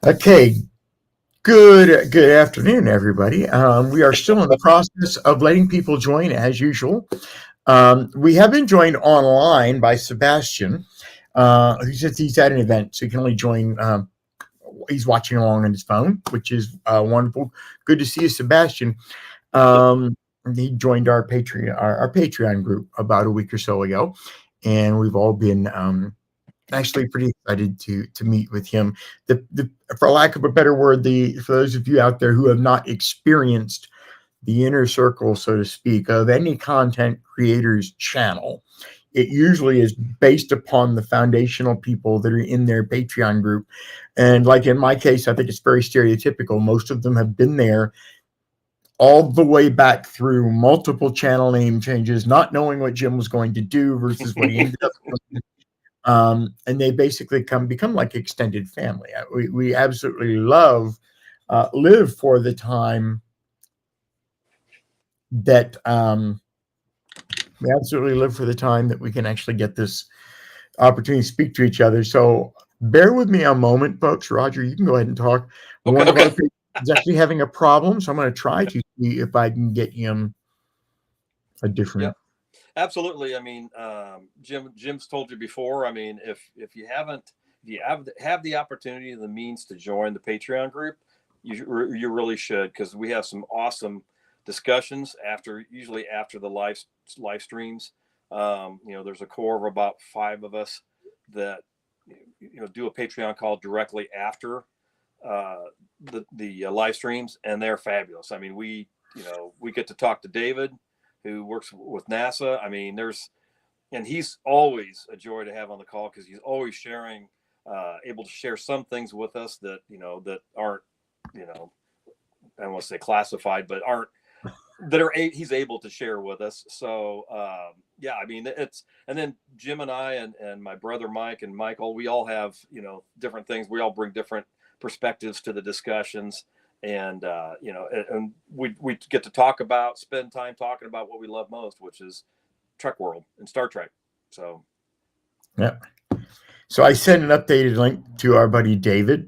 Okay, good afternoon, everybody. We are still in the process of letting people join as usual. We have been joined online by Sebastian, who says he's at an event, so he can only join. He's watching along on his phone, which is wonderful. Good to see you, Sebastian. He joined our Patreon group about a week or so ago, and we've all been actually pretty excited to meet with him. For lack of a better word, for those of you out there who have not experienced the inner circle, so to speak, of any content creator's channel, it usually is based upon the foundational people that are in their Patreon group. And like in my case, I think it's very stereotypical. Most of them have been there all the way back through multiple channel name changes, not knowing what Jim was going to do versus what he ended up doing. And they basically become like extended family. We absolutely live for the time that we absolutely live for the time that we can actually get this opportunity to speak to each other. So bear with me a moment, folks. Roger, you can go ahead and talk. One of our people is actually having a problem, so I'm going to try to see if I can get him a different. Yep. Absolutely. I mean, Jim's told you before. I mean, if you have the opportunity and the means to join the Patreon group, you really should, because we have some awesome discussions usually after the live streams. There's a core of about 5 of us that do a Patreon call directly after the live streams, and they're fabulous. I mean, we get to talk to David, who works with NASA. I mean, and he's always a joy to have on the call, because he's always able to share some things with us that aren't, I don't want to say classified, but he's able to share with us. So yeah, I mean, and then Jim and I and my brother Mike and Michael, we all have different things. We all bring different perspectives to the discussions. And and we get to spend time talking about what we love most, which is Trek World and Star Trek. So yeah. So I sent an updated link to our buddy David.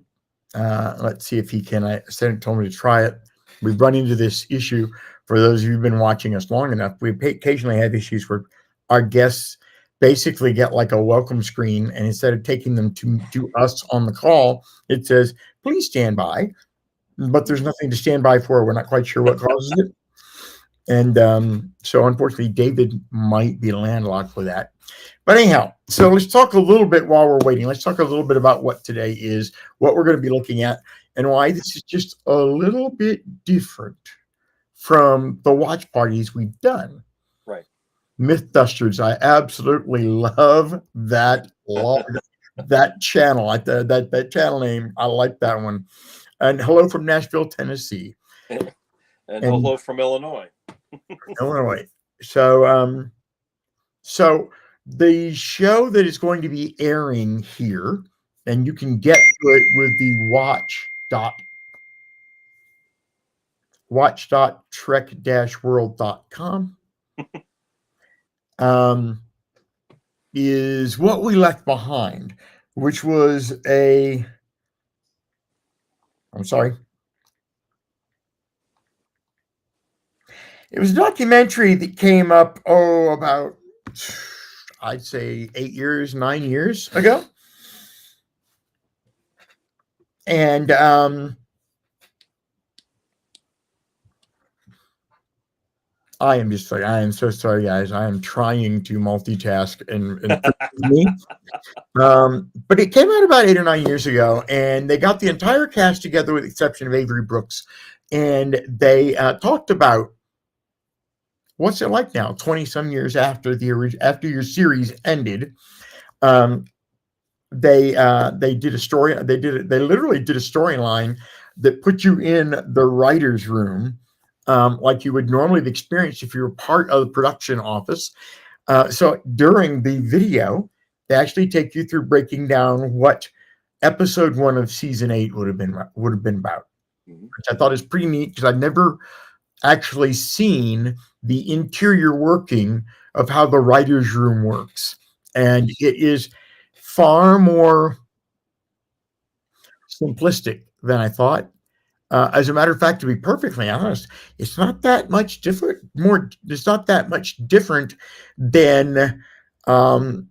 Let's see if he can. Told me to try it. We've run into this issue. For those of you who've been watching us long enough, we occasionally have issues where our guests basically get like a welcome screen, and instead of taking them to us on the call, it says, "Please stand by." But there's nothing to stand by for. We're not quite sure what causes it. And so unfortunately, David might be landlocked for that. But anyhow, so let's talk a little bit while we're waiting. Let's talk a little bit about what today is, what we're going to be looking at, and why this is just a little bit different from the watch parties we've done. Right. Mythbusters. I absolutely love that that channel. That channel name. I like that one. And hello from Nashville, Tennessee. And hello from Illinois. Illinois. So, so the show that is going to be airing here, and you can get to it with the watch.trek-world.com, is What We Left Behind, which was it was a documentary that came up, about, I'd say 9 years ago. And I am so sorry, guys. I am trying to multitask and me. But it came out about 8 or 9 years ago, and they got the entire cast together with the exception of Avery Brooks. And they talked about what's it like now, 20 some years after your series ended. They did a story. They literally did a storyline that put you in the writer's room, like you would normally have experienced if you were part of the production office. So during the video, they actually take you through breaking down what episode 1 of season 8 would have been about, which I thought is pretty neat, because I've never actually seen the interior working of how the writer's room works. And it is far more simplistic than I thought. As a matter of fact, to be perfectly honest, it's not that much different. It's not that much different than um,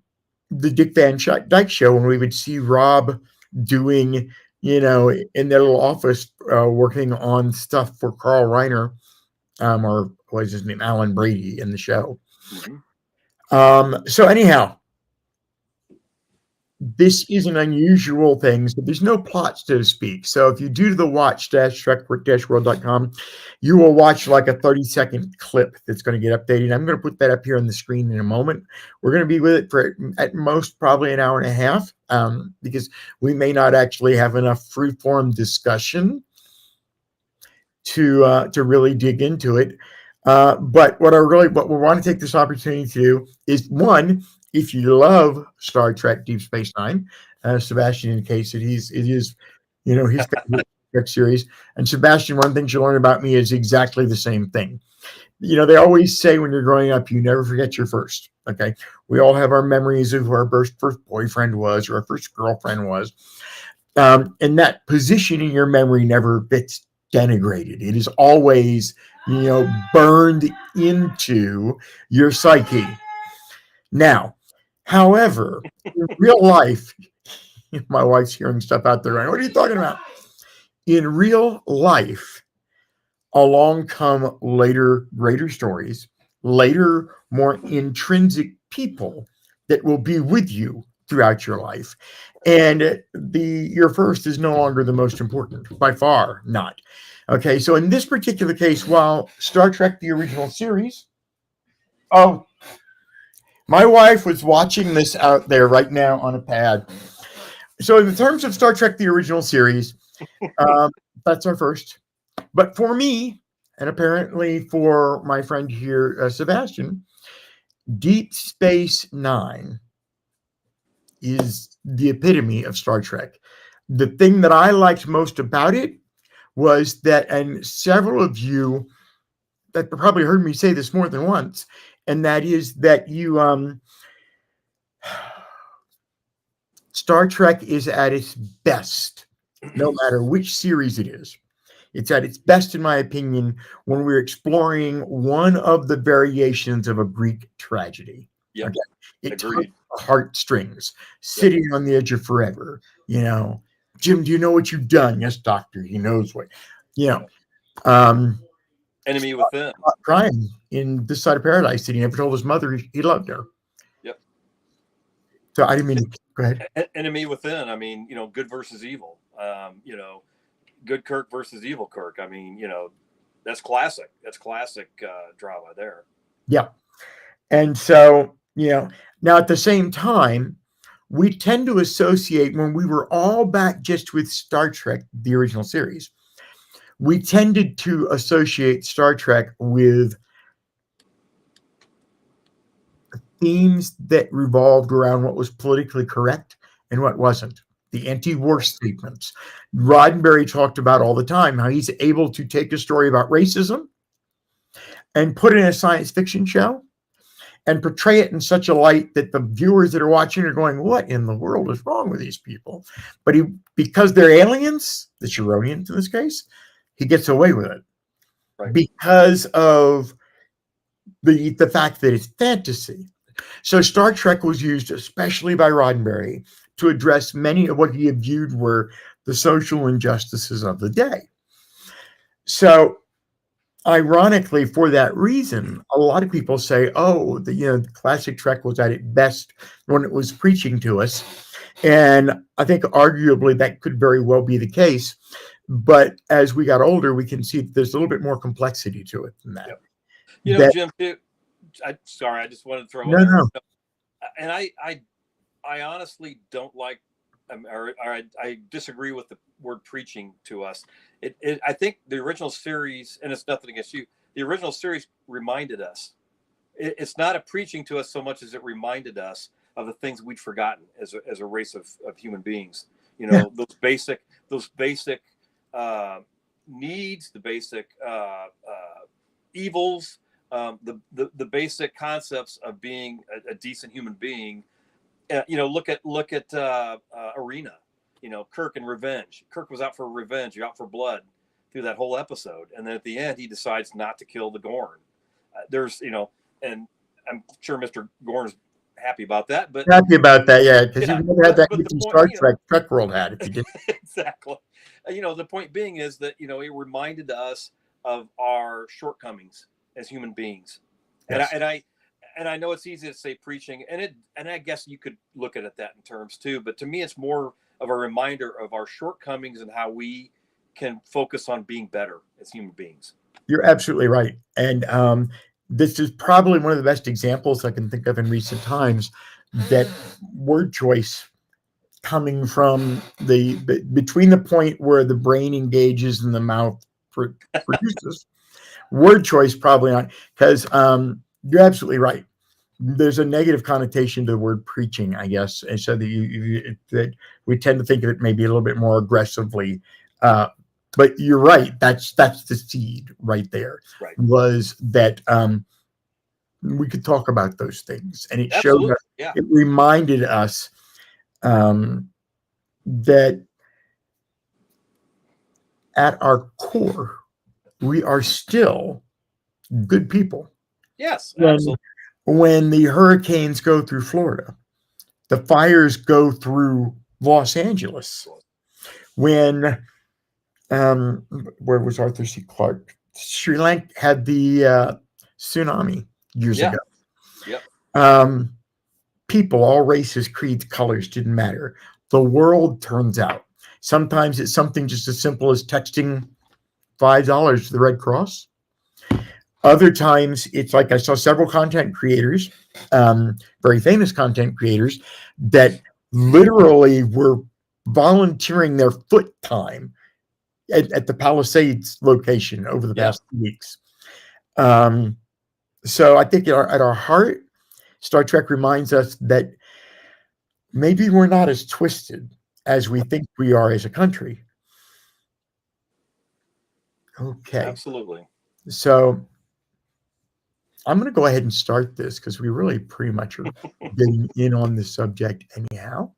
the Dick Van Dyke Show when we would see Rob doing, in their little office, working on stuff for Carl Reiner, or what was his name, Alan Brady in the show. Mm-hmm. So anyhow, this is an unusual thing. So there's no plot, so to speak. So if you do the watch-trek-world.com, you will watch like a 30-second clip that's going to get updated. I'm going to put that up here on the screen in a moment. We're going to be with it for at most probably an hour and a half, because we may not actually have enough free-form discussion to really dig into it. But what we want to take this opportunity to do is, one, if you love Star Trek Deep Space Nine, Sebastian indicates that it is, his favorite Trek series. And Sebastian, one thing you learn about me is exactly the same thing. They always say when you're growing up, you never forget your first. Okay. We all have our memories of who our first boyfriend was or our first girlfriend was. And that position in your memory never gets denigrated. It is always, burned into your psyche. Now, however, in real life, my wife's hearing stuff out there going, what are you talking about? In real life, along come later, greater stories, later, more intrinsic people that will be with you throughout your life. And your first is no longer the most important, by far not. Okay, so in this particular case, while Star Trek, the original series, oh, my wife was watching this out there right now on a pad. So in terms of Star Trek, the original series, that's our first. But for me, and apparently for my friend here, Sebastian, Deep Space Nine is the epitome of Star Trek. The thing that I liked most about it was that, and several of you that probably heard me say this more than once, and that is that Star Trek is at its best, no matter which series it is. It's at its best, in my opinion, when we're exploring one of the variations of a Greek tragedy. Yep. Okay? It Agreed. heartstrings, sitting on the edge of forever. Jim, do you know what you've done? Yes, doctor. He knows what. Enemy Within. Crying in This Side of Paradise that he never told his mother he loved her. Yep. So I didn't mean to go ahead. Enemy Within. I mean, good versus evil. Good Kirk versus evil Kirk. I mean, that's classic. That's classic drama there. Yeah. And so, now at the same time, we tend to associate, when we were all back just with Star Trek, the original series, we tended to associate Star Trek with themes that revolved around what was politically correct and what wasn't. The anti-war statements. Roddenberry talked about all the time how he's able to take a story about racism and put it in a science fiction show and portray it in such a light that the viewers that are watching are going, what in the world is wrong with these people? But because they're aliens, the Chironians in this case, he gets away with it. Right. Because of the fact that it's fantasy. So Star Trek was used, especially by Roddenberry, to address many of what he had viewed were the social injustices of the day. So ironically, for that reason, a lot of people say, oh, the classic Trek was at its best when it was preaching to us. And I think arguably that could very well be the case. But as we got older, we can see that there's a little bit more complexity to it than that. Yep. Jim, sorry, I just wanted to throw in there. No. And I honestly don't like, or I disagree with the word preaching to us. I think the original series, and it's nothing against you, the original series reminded us. It's not a preaching to us so much as it reminded us of the things we'd forgotten as a race of human beings. Those basic needs, the basic evils, the basic concepts of being a decent human being. Look at Arena. Kirk and revenge. Kirk was out for revenge, out for blood through that whole episode, and then at the end he decides not to kill the Gorn. And I'm sure Mr. Gorn's happy about that, but Happy about that, yeah, because yeah, you never had that but the in point, Star Trek. Trek World had if you did. exactly. The point being is that it reminded us of our shortcomings as human beings, Yes. and I know it's easy to say preaching, and I guess you could look at it that in terms too. But to me, it's more of a reminder of our shortcomings and how we can focus on being better as human beings. You're absolutely right, and this is probably one of the best examples I can think of in recent times that word choice coming from between the point where the brain engages and the mouth produces. Word choice probably not, because you're absolutely right. There's a negative connotation to the word preaching, I guess, and so that we tend to think of it maybe a little bit more aggressively. But you're right. That's the seed right there. Right. Was that we could talk about those things, and it showed Absolutely. us. Yeah. It reminded us that at our core, we are still good people. Yes, absolutely. When the hurricanes go through Florida, the fires go through Los Angeles. When where was Arthur C. Clarke? Sri Lanka had the tsunami years ago. Yep. People, all races, creeds, colors, didn't matter. The world turns out. Sometimes it's something just as simple as texting $5 to the Red Cross. Other times it's like I saw several content creators, very famous content creators, that literally were volunteering their foot time at the Palisades location over the past 2 weeks. So I think at our heart, Star Trek reminds us that maybe we're not as twisted as we think we are as a country. Okay. Absolutely. So I'm going to go ahead and start this because we really pretty much are getting in on the subject anyhow.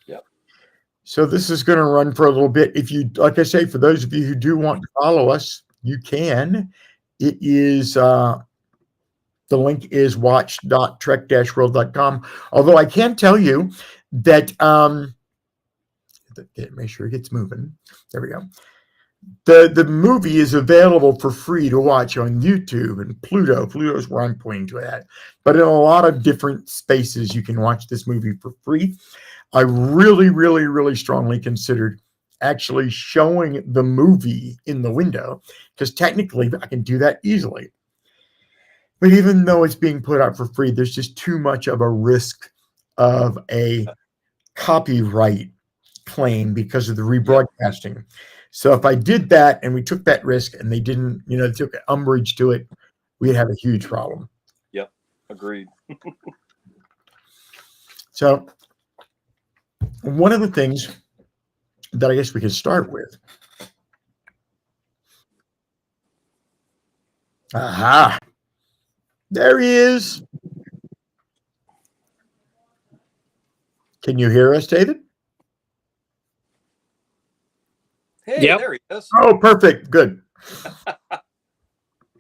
Yep. So this is going to run for a little bit. If you, like I say, for those of you who do want to follow us, you can. It is the link is watch.trek-world.com. Although I can tell you that make sure it gets moving. There we go. The movie is available for free to watch on YouTube and Pluto. Pluto's where I'm pointing to at. But in a lot of different spaces, you can watch this movie for free. I really, really, really strongly considered actually showing the movie in the window because technically I can do that easily. But even though it's being put out for free, there's just too much of a risk of a copyright claim because of the rebroadcasting. Yep. So if I did that and we took that risk and they didn't, they took umbrage to it, we'd have a huge problem. Yep. Agreed. So one of the things that I guess we could start with. Aha. There he is. Can you hear us, David? Hey, yep. There he is. Oh, perfect. Good.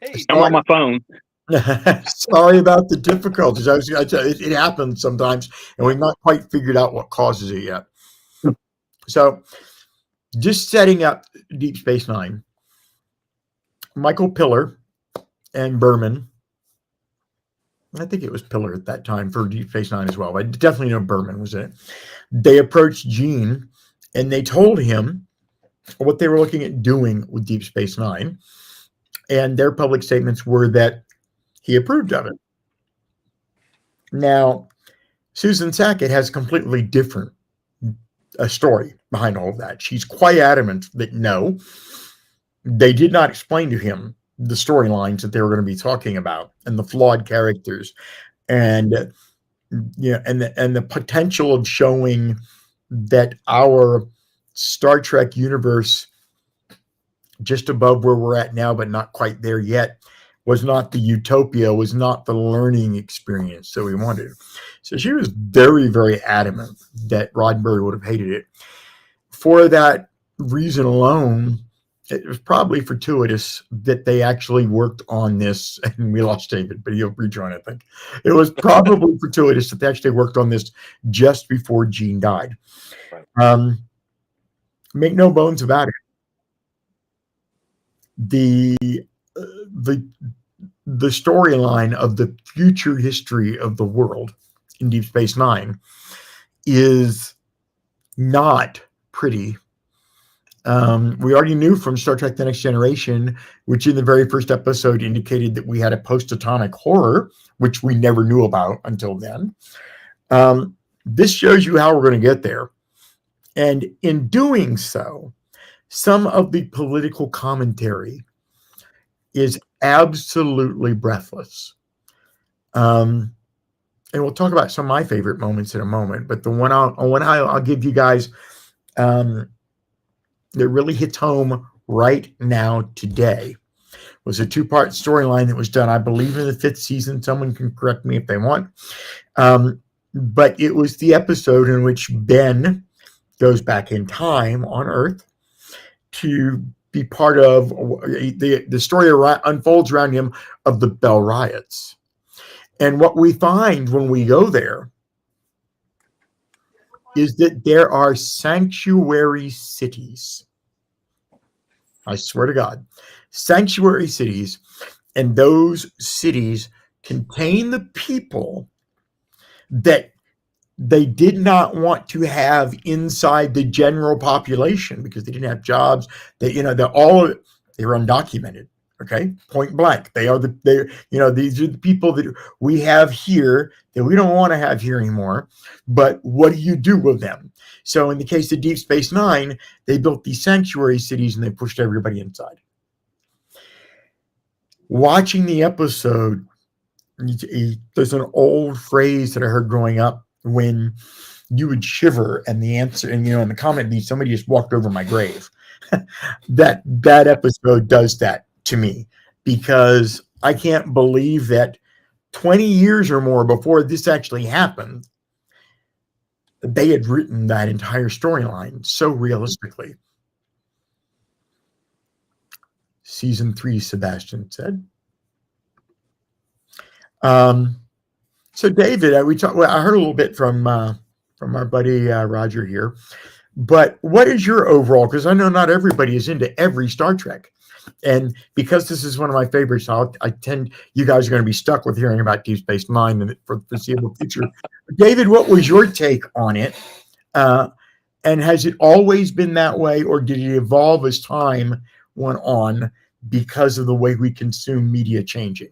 Hey, I'm on my phone. Sorry about the difficulties. It happens sometimes, and we've not quite figured out what causes it yet. So, just setting up Deep Space Nine, Michael Piller and Berman, I think it was Piller at that time for Deep Space Nine as well. I definitely know Berman was in it. They approached Gene, and they told him what they were looking at doing with Deep Space Nine, and their public statements were that he approved of it. Now, Susan Sackett has completely different a story behind all of that. She's quite adamant that no, they did not explain to him the storylines that they were going to be talking about and the flawed characters, and and the potential of showing that our Star Trek universe, just above where we're at now, but not quite there yet, was not the utopia, was not the learning experience that we wanted. So she was very, very adamant that Roddenberry would have hated it. for that reason alone, it was probably fortuitous that they actually worked on this. And we lost David, but he'll rejoin, I think. It was probably fortuitous that they actually worked on this just before Gene died. Right. Make no bones about it. The uh, the the storyline of the future history of the world in Deep Space Nine is not pretty. We already knew from Star Trek The Next Generation, which in the very first episode indicated that we had a post atomic horror, which we never knew about until then. This shows you how we're going to get there. And in doing so, some of the political commentary is absolutely breathless. And we'll talk about some of my favorite moments in a moment, but the one I'll give you guys that really hits home right now today was a two-part storyline that was done, I believe, in the 5th season. Someone can correct me if they want. But it was the episode in which Ben goes back in time on Earth to be part of the story unfolds around him of the Bell riots. And what we find when we go there is that there are sanctuary cities. I swear to God, sanctuary cities, and those cities contain the people that they did not want to have inside the general population because they didn't have jobs. They were undocumented. Okay, point blank. These are the people that we have here that we don't want to have here anymore. But what do you do with them? So in the case of Deep Space Nine, they built these sanctuary cities and they pushed everybody inside. Watching the episode, there's an old phrase that I heard growing up when you would shiver, and the answer, and in the comment, somebody just walked over my grave. that episode does that to me, because I can't believe that 20 years or more before this actually happened, they had written that entire storyline so realistically. Season 3, Sebastian said. So David, I heard a little bit from our buddy Roger here, but what is your overall? Because I know not everybody is into every Star Trek, and because this is one of my favorites, you guys are going to be stuck with hearing about Deep Space Nine for the foreseeable future. David, what was your take on it? And has it always been that way, or did it evolve as time went on because of the way we consume media changing?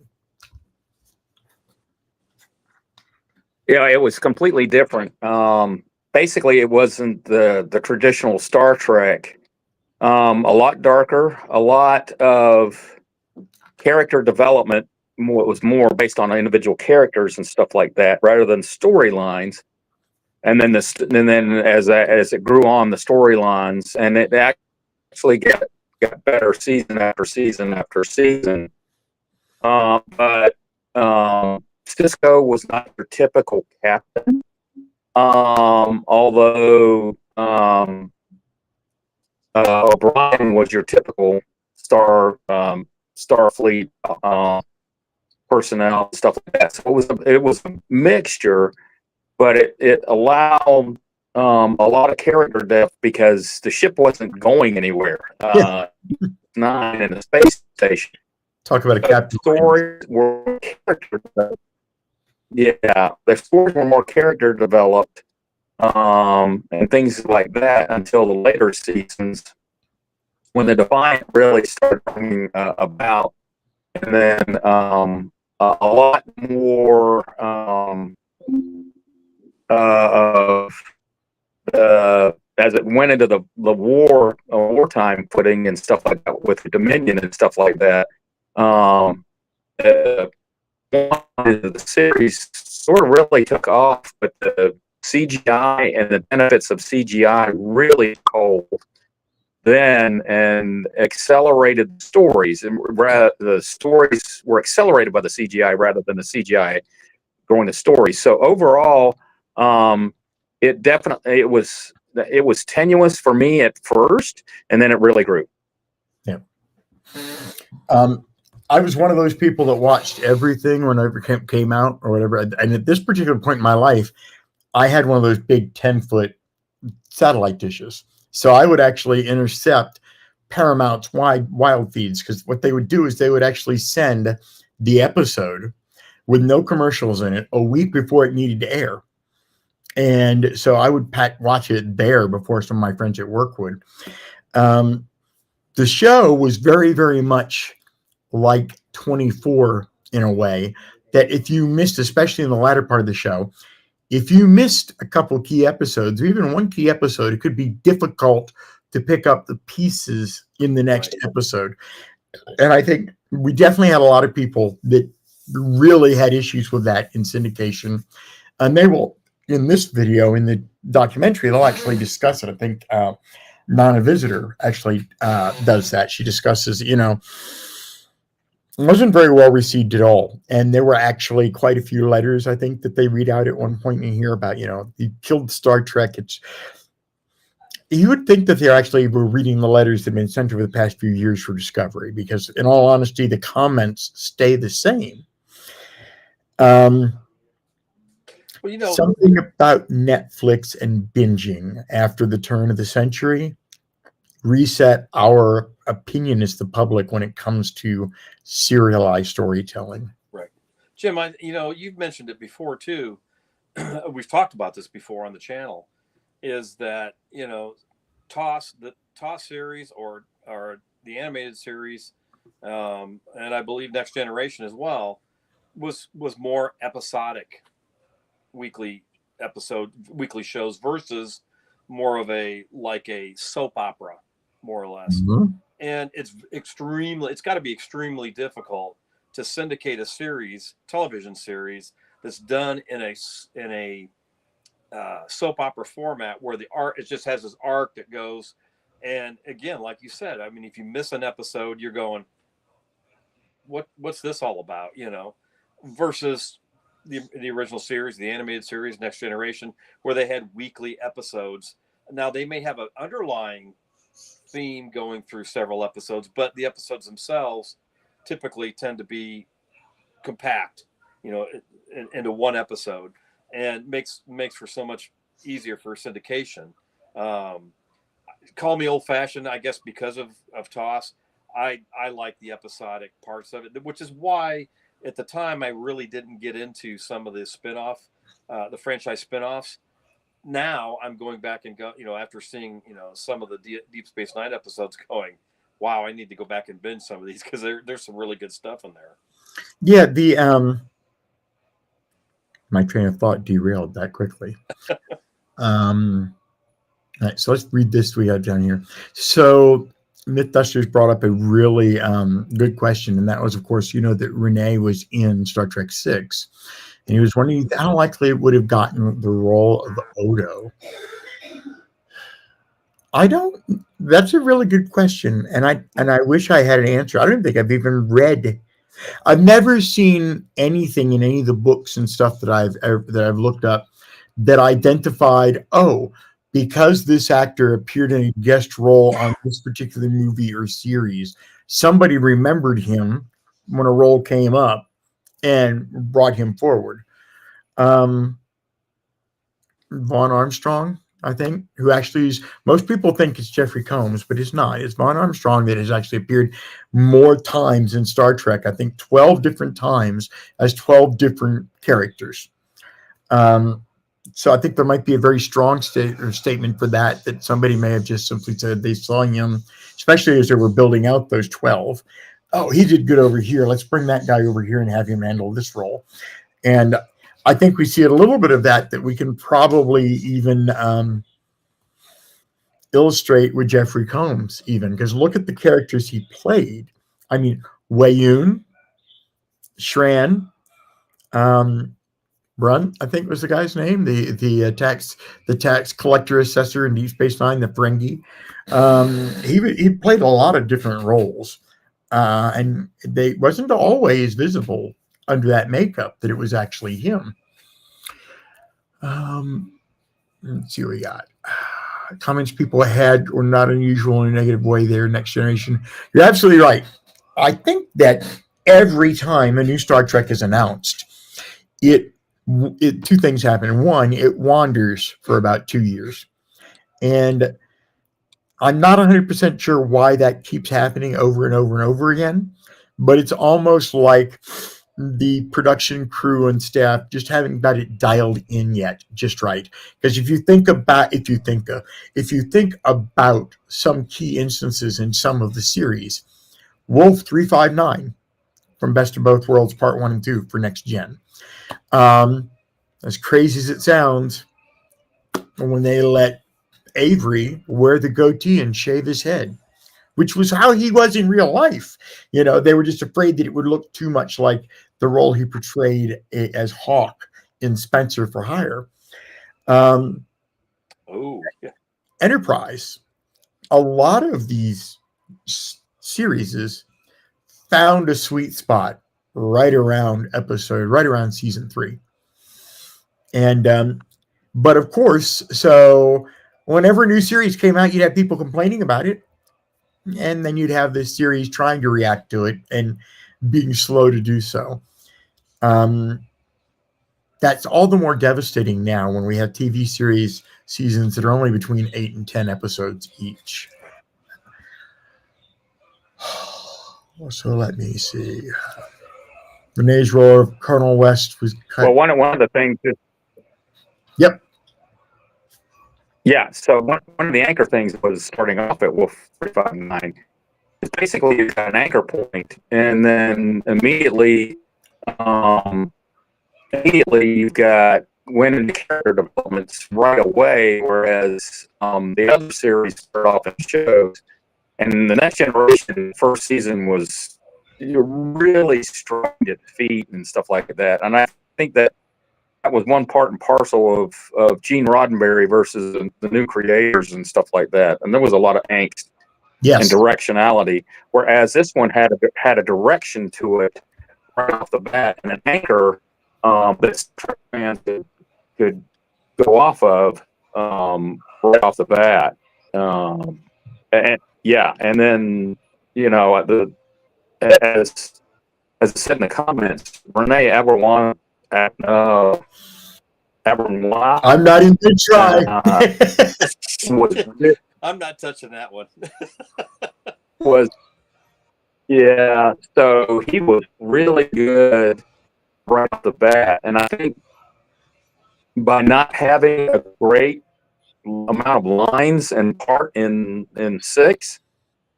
Yeah, it was completely different. Basically, it wasn't the traditional Star Trek. A lot darker, a lot of character development. It was more based on individual characters and stuff like that, rather than storylines. And then as it grew on, the storylines, and it actually got better season after season after season. But Cisco was not your typical captain, although O'Brien was your typical Starfleet personnel, stuff like that. So it was a mixture, but it allowed a lot of character depth because the ship wasn't going anywhere. Nine in the space station. Talk about a captain. Stories were character developed. Yeah, the stories were more character developed, and things like that until the later seasons when the Defiant really started coming about, and then a lot more as it went into the wartime footing and stuff like that with the Dominion and stuff like that. The series sort of really took off, but the CGI and the benefits of CGI really told then and accelerated stories. And the stories were accelerated by the CGI rather than the CGI going to stories. So overall, it was it was tenuous for me at first, and then it really grew. Yeah. I was one of those people that watched everything whenever it came out or whatever. And at this particular point in my life, I had one of those big 10-foot satellite dishes. So I would actually intercept Paramount's wild feeds, because what they would do is they would actually send the episode with no commercials in it a week before it needed to air. And so I would watch it there before some of my friends at work would. The show was very, very much like 24 in a way, that if you missed, especially in the latter part of the show, if you missed a couple key episodes, or even one key episode, it could be difficult to pick up the pieces in the next episode. And I think we definitely had a lot of people that really had issues with that in syndication. And they will, in this video, in the documentary, they'll actually discuss it. I think Nana Visitor actually does that. She discusses, it wasn't very well received at all. And there were actually quite a few letters, I think, that they read out at one point in here about, he killed Star Trek. You would think that they actually were reading the letters that have been sent over the past few years for Discovery, because in all honesty, the comments stay the same. Something about Netflix and binging after the turn of the century reset our opinion as the public when it comes to serialized storytelling. Right. Jim, you've mentioned it before too. We've talked about this before on the channel, is that, the TOS series or the animated series, and I believe Next Generation as well, was more episodic weekly shows versus more of a soap opera, more or less. Mm-hmm. And it's got to be extremely difficult to syndicate a television series that's done in a soap opera format, where the art, it just has this arc that goes. And again, like you said, I mean, if you miss an episode, you're going, what's this all about? Versus the original series, the animated series, Next Generation, where they had weekly episodes. Now they may have an underlying theme going through several episodes, but the episodes themselves typically tend to be compact, into one episode, and makes for so much easier for syndication. Call me old fashioned, I guess, because of TOS. I like the episodic parts of it, which is why at the time I really didn't get into some of the the franchise spinoffs. Now I'm going back and after seeing, some of the Deep Space Nine episodes, going, wow, I need to go back and binge some of these, because there's some really good stuff in there. Yeah, my train of thought derailed that quickly. All right, so let's read this we have down here. So Mythbusters brought up a really good question, and that was, of course, that Renee was in Star Trek VI, and he was wondering how likely it would have gotten the role of Odo. That's a really good question, and I wish I had an answer. I don't think I've even read. I've never seen anything in any of the books and stuff that I've looked up that identified, because this actor appeared in a guest role on this particular movie or series, somebody remembered him when a role came up and brought him forward. Vaughn Armstrong, I think, who actually is, most people think it's Jeffrey Combs, but it's not. It's Vaughn Armstrong that has actually appeared more times in Star Trek. I think 12 different times as 12 different characters. So I think there might be a very strong statement for that somebody may have just simply said they saw him, especially as they were building out those 12. Oh, he did good over here. Let's bring that guy over here and have him handle this role. And I think we see a little bit of that we can probably even illustrate with Jeffrey Combs, even, because look at the characters he played. I mean, Wayun, Shran, Brun, I think was the guy's name, the tax collector assessor in Deep Space Nine, the Ferengi. He played a lot of different roles, and they wasn't always visible under that makeup that it was actually him. Let's see what we got. comments people had were not unusual in a negative way there, Next Generation. You're absolutely right. I think that every time a new Star Trek is announced, it two things happen. One, it wanders for about 2 years. And I'm not 100% sure why that keeps happening over and over and over again, but it's almost like the production crew and staff just haven't got it dialed in yet just right. Because if you think about some key instances in some of the series, Wolf 359 from Best of Both Worlds Part 1 and 2 for Next Gen. As crazy as it sounds, when they let Avery wear the goatee and shave his head, which was how he was in real life. They were just afraid that it would look too much like the role he portrayed as Hawk in Spencer for Hire. Yeah. Enterprise, a lot of these series found a sweet spot right around season 3. And but of course, so whenever a new series came out, you'd have people complaining about it, and then you'd have this series trying to react to it and being slow to do so. That's all the more devastating now when we have TV series seasons that are only between 8 and 10 episodes each. So let me see. Renee's role of Colonel West was cut. Well, one of the things that, Yep. Yeah, so one of the anchor things was starting off at Wolf 359. It's basically you've got an anchor point, and then immediately you've got went into character developments right away, whereas the other series start off in shows. And the Next Generation first season was really strong at feet and stuff like that. And I think that was one part and parcel of Gene Roddenberry versus the new creators and stuff like that. And there was a lot of angst and directionality, whereas this one had a direction to it right off the bat, and an anchor that fans could go off of right off the bat. And then as I said in the comments, Renee Aberwan. I'm not even good try. I'm not touching that one. So he was really good right off the bat, and I think by not having a great amount of lines and part in 6,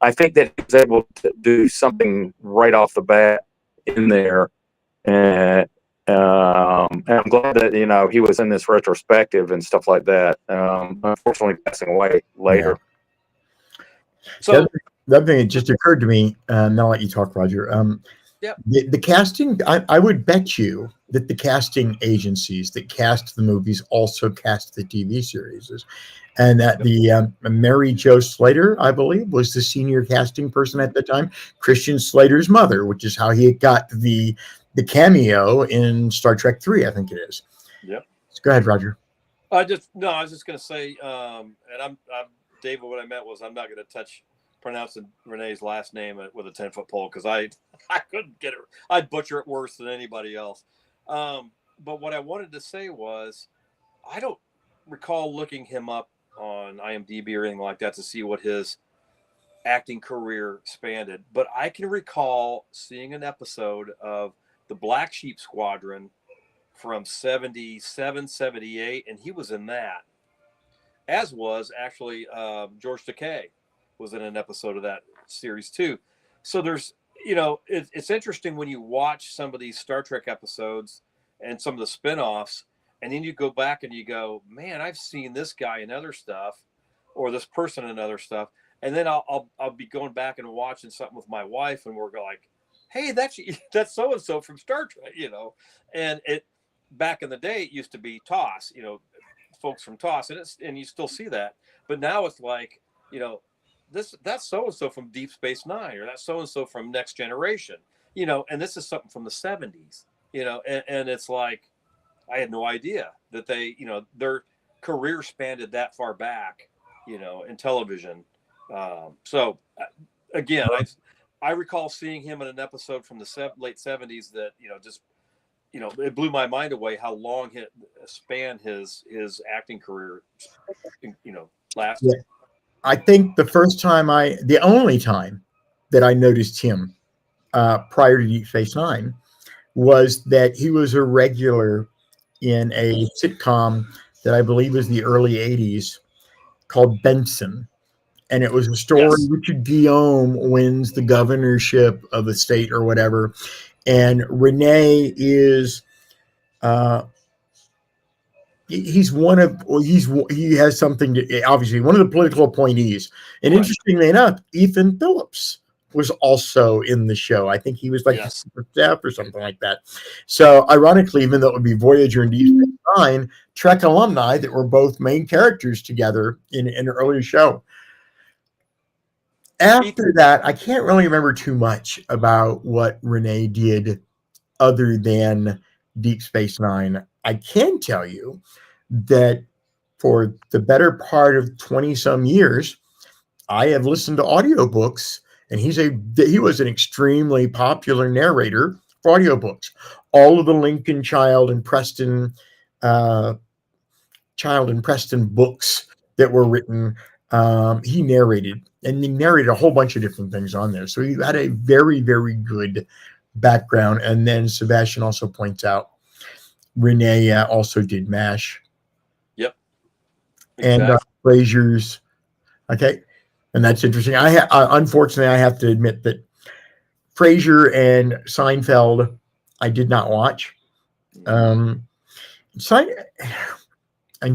I think that he was able to do something right off the bat in there, and I'm glad that he was in this retrospective and stuff like that. Unfortunately, passing away later. Yeah. So the other thing that just occurred to me, and I'll let you talk, Roger. The casting, I would bet you that the casting agencies that cast the movies also cast the TV series, and that the Mary Jo Slater, I believe, was the senior casting person at the time, Christian Slater's mother, which is how he got the cameo in Star Trek 3, I think it is. Yep. So go ahead, Roger. I was just going to say, and I'm David, what I meant was I'm not going to touch pronouncing Renee's last name with a 10-foot pole, because I couldn't get it. I'd butcher it worse than anybody else. But what I wanted to say was, I don't recall looking him up on IMDb or anything like that to see what his acting career spanned, but I can recall seeing an episode of the Black Sheep Squadron from 77, 78, and he was in that, as was actually George Takei was in an episode of that series too. So there's, it's interesting when you watch some of these Star Trek episodes and some of the spinoffs, and then you go back and you go, man, I've seen this guy in other stuff, or this person in other stuff. And then I'll be going back and watching something with my wife, and we're like, hey, that's so-and-so from Star Trek, and it, back in the day, it used to be TOS, folks from TOS, and you still see that, but now it's like, that's so-and-so from Deep Space Nine, or that's so-and-so from Next Generation, and this is something from the 70s, and it's like, I had no idea that they, their career spanned that far back, in television. So again, I recall seeing him in an episode from the late '70s that just it blew my mind away how long his span his acting career Yeah. lasted. I think the only time that I noticed him prior to Deep Space Nine was that he was a regular in a sitcom that I believe was the early '80s called Benson. And it was a story. Yes. Richard Guillaume wins the governorship of the state or whatever. And Renee is uh, he's one of well, he has something to obviously one of the political appointees. And Right. interestingly enough, Ethan Phillips was also in the show. I think he was like the Yes. super staff or something like that. So ironically, even though it would be Voyager and Deep Space Nine, Trek alumni that were both main characters together in an earlier show. After that, I can't really remember too much about what Renee did other than Deep Space Nine. I can tell you that for the better part of 20 some years, I have listened to audiobooks, and he was an extremely popular narrator for audiobooks. All of the Lincoln uh, Child and Preston books that were written, he narrated, and he narrated a whole bunch of different things on there. So he had a very, very good background. And then Sebastian also points out Renee also did MASH. Yep. Exactly. And Frasier's. Okay. And that's interesting. Unfortunately, I have to admit that Frasier and Seinfeld, I did not watch. And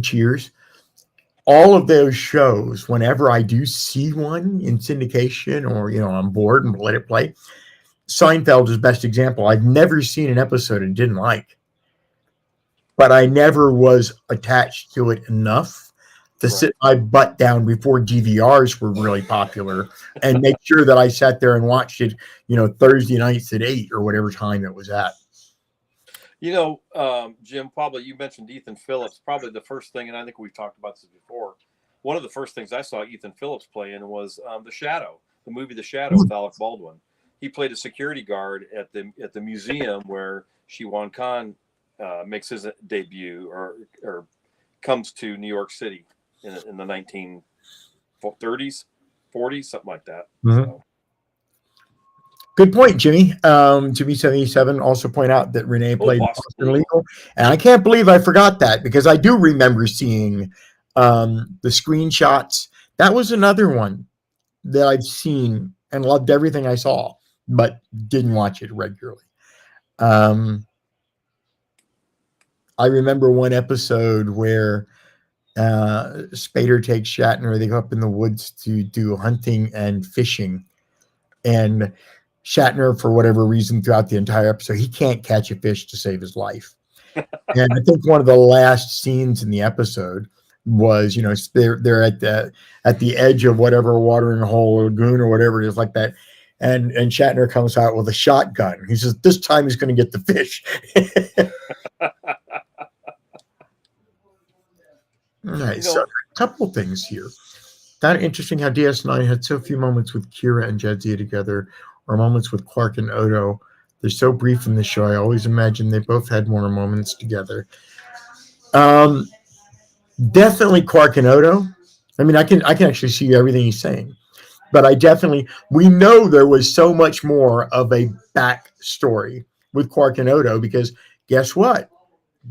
Cheers. All of those shows, whenever I do see one in syndication or, I'm bored and let it play, Seinfeld is best example. I've never seen an episode I didn't like, but I never was attached to it enough to sit my butt down before DVRs were really popular and make sure that I sat there and watched it, Thursday nights at 8 or whatever time it was at. Jim, probably you mentioned Ethan Phillips. Probably the first thing, and I think we've talked about this before, one of the first things I saw Ethan Phillips play in was The Shadow, the movie The Shadow with Alec Baldwin. He played a security guard at the museum where Shi-Wan Khan makes his debut or comes to New York City in the 1930s, 40s, something like that. Mm-hmm. So. Good point, Jimmy. Jimmy 77 also point out that Renee played Boston Legal, and I can't believe I forgot that because I do remember seeing the screenshots. That was another one that I've seen and loved everything I saw, but didn't watch it regularly. I remember one episode where Spader takes Shatner. They go up in the woods to do hunting and fishing, and Shatner, for whatever reason, throughout the entire episode, he can't catch a fish to save his life. And I think one of the last scenes in the episode was, they're at the edge of whatever watering hole or lagoon or whatever it is like that. And Shatner comes out with a shotgun. He says, this time he's going to get the fish. All right. So a couple things here. Kind of interesting how DS9 had so few moments with Kira and Jadzia together, or moments with Quark and Odo. They're so brief in the show. I always imagined they both had more moments together. Definitely Quark and Odo. I mean, I can actually see everything he's saying, but we know there was so much more of a backstory with Quark and Odo because guess what?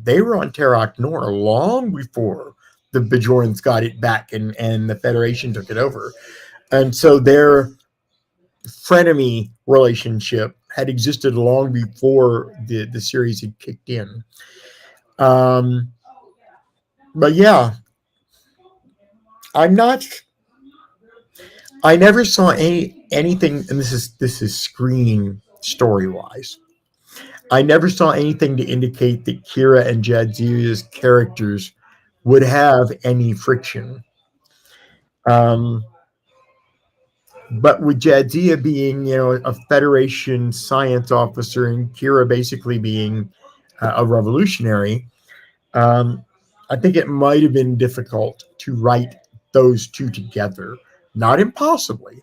They were on Terok Nor long before the Bajorans got it back and the Federation took it over. And so their frenemy relationship had existed long before the series had kicked in. But yeah, I never saw anything, and this is screen story wise. I never saw anything to indicate that Kira and Jadzia's characters would have any friction. But with Jadzia being, a Federation science officer and Kira basically being a revolutionary, I think it might have been difficult to write those two together. Not impossibly,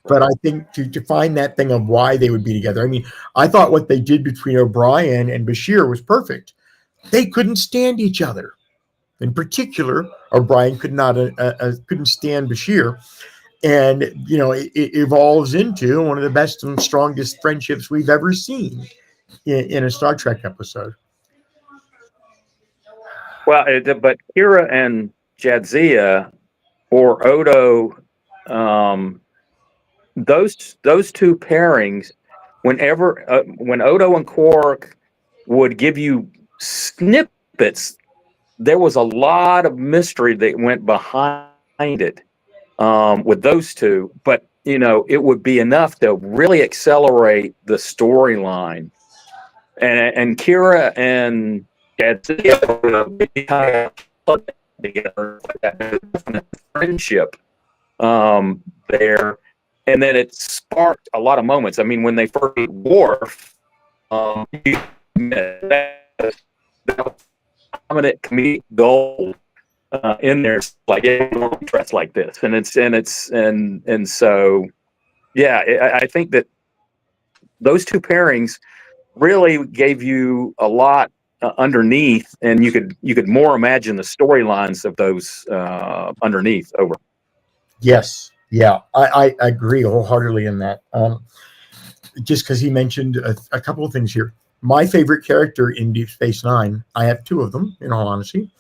but Right. I think to find that thing of why they would be together. I mean, I thought what they did between O'Brien and Bashir was perfect. They couldn't stand each other. In particular, O'Brien couldn't stand Bashir, and it evolves into one of the best and strongest friendships we've ever seen in a Star Trek episode. Well, but Kira and Jadzia or Odo, um, those two pairings, when Odo and Quark would give you snippets, there was a lot of mystery that went behind it with those two. But it would be enough to really accelerate the storyline. And Kira and Jadzia kind of together, that friendship there, and then it sparked a lot of moments. I mean, when they first meet Worf, that prominent comedic gold in there, like dressed like this, and so yeah, I think that those two pairings really gave you a lot underneath, and you could more imagine the storylines of those underneath over. Yes, yeah, I agree wholeheartedly in that. Just because he mentioned a couple of things here. My favorite character in Deep Space Nine, I have two of them, in all honesty,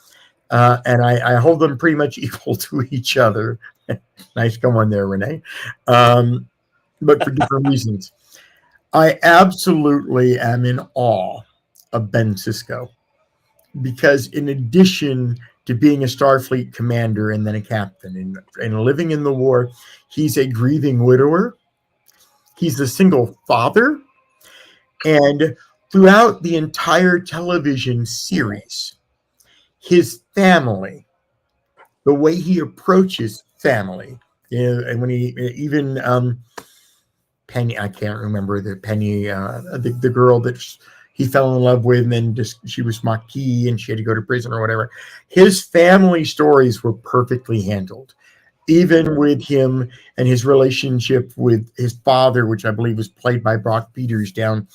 and I hold them pretty much equal to each other. Nice going there, Renee. But for different reasons. I absolutely am in awe of Ben Sisko because, in addition to being a Starfleet commander and then a captain and living in the war, he's a grieving widower. He's a single father. And throughout the entire television series, his family, the way he approaches family, and when he even Penny, I can't remember the Penny, the girl that he fell in love with, and then she was Maquis and she had to go to prison or whatever. His family stories were perfectly handled, even with him and his relationship with his father, which I believe was played by Brock Peters down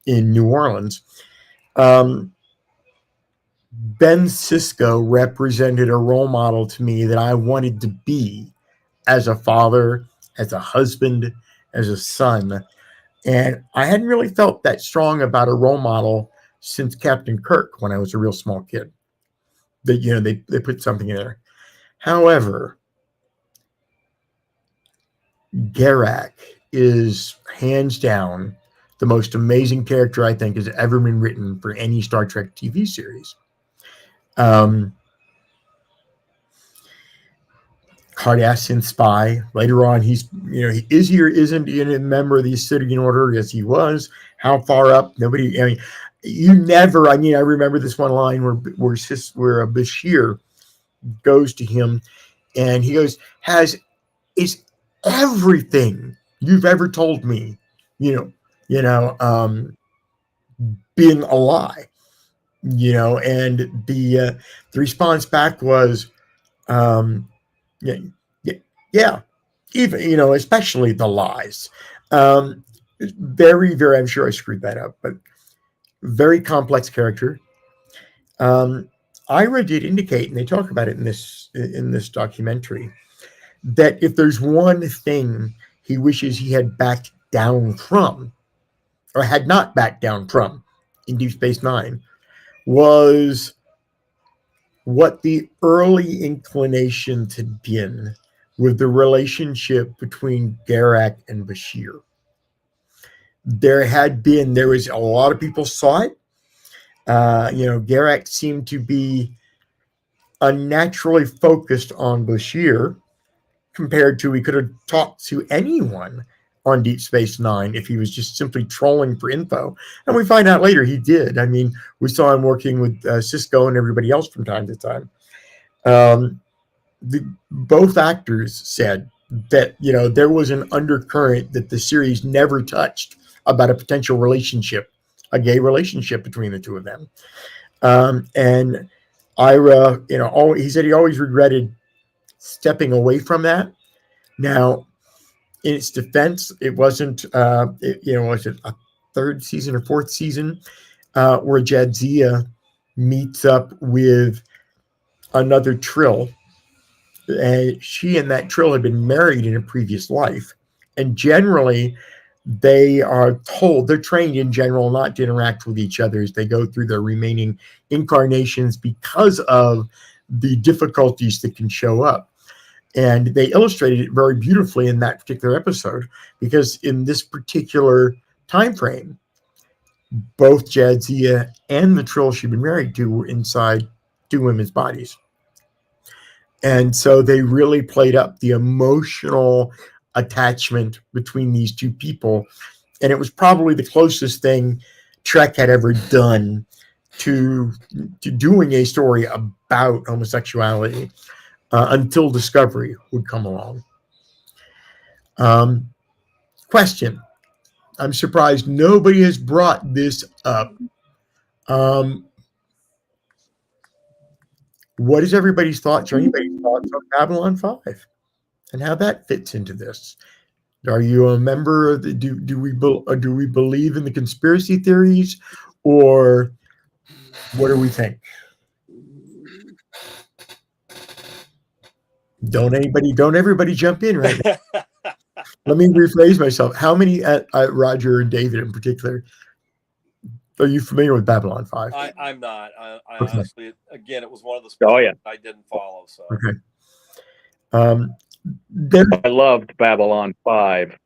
in New Orleans. Ben Sisko represented a role model to me that I wanted to be as a father, as a husband, as a son. And I hadn't really felt that strong about a role model since Captain Kirk when I was a real small kid. That they put something in there. However, Garak is hands down the most amazing character I think has ever been written for any Star Trek TV series. Cardassian spy. Later on, he's is he or isn't he a member of the Acidian Order? Yes, he was. How far up? Nobody. I mean, you never. I mean, I remember this one line where Bashir goes to him, and he goes, "Is everything you've ever told me, you know, you know, um, being a lie?" And the response back was, yeah, yeah, yeah, even especially the lies. Um, very, very. I'm sure I screwed that up, but very complex character. Ira did indicate, and they talk about it in this documentary, that if there's one thing he wishes he had backed down from, or had not backed down from, in Deep Space Nine, was what the early inclinations had been with the relationship between Garak and Bashir. There was a lot of people saw it. Garak seemed to be unnaturally focused on Bashir compared to he could have talked to anyone on Deep Space Nine if he was just simply trolling for info. And we find out later he did. I mean, we saw him working with Sisko and everybody else from time to time. Both actors said that there was an undercurrent that the series never touched about a potential relationship, a gay relationship between the two of them. And Ira, he said he always regretted stepping away from that. Now, in its defense, it wasn't, was it a third season or fourth season where Jadzia meets up with another Trill. She and that Trill had been married in a previous life. And generally, they're trained in general not to interact with each other as they go through their remaining incarnations because of the difficulties that can show up. And they illustrated it very beautifully in that particular episode, because in this particular time frame, both Jadzia and the Trill she'd been married to were inside two women's bodies. And so they really played up the emotional attachment between these two people. And it was probably the closest thing Trek had ever done to doing a story about homosexuality until Discovery would come along. Question. I'm surprised nobody has brought this up. What is everybody's thoughts or anybody's thoughts on Babylon 5 and how that fits into this? Are you a member of the, do we believe in the conspiracy theories, or what do we think? Don't everybody jump in right now. Let me rephrase myself. How many, Roger and David in particular, are you familiar with Babylon 5? I'm not. I Okay. honestly, again, it was one of the sports I didn't follow. So Okay. I loved Babylon 5.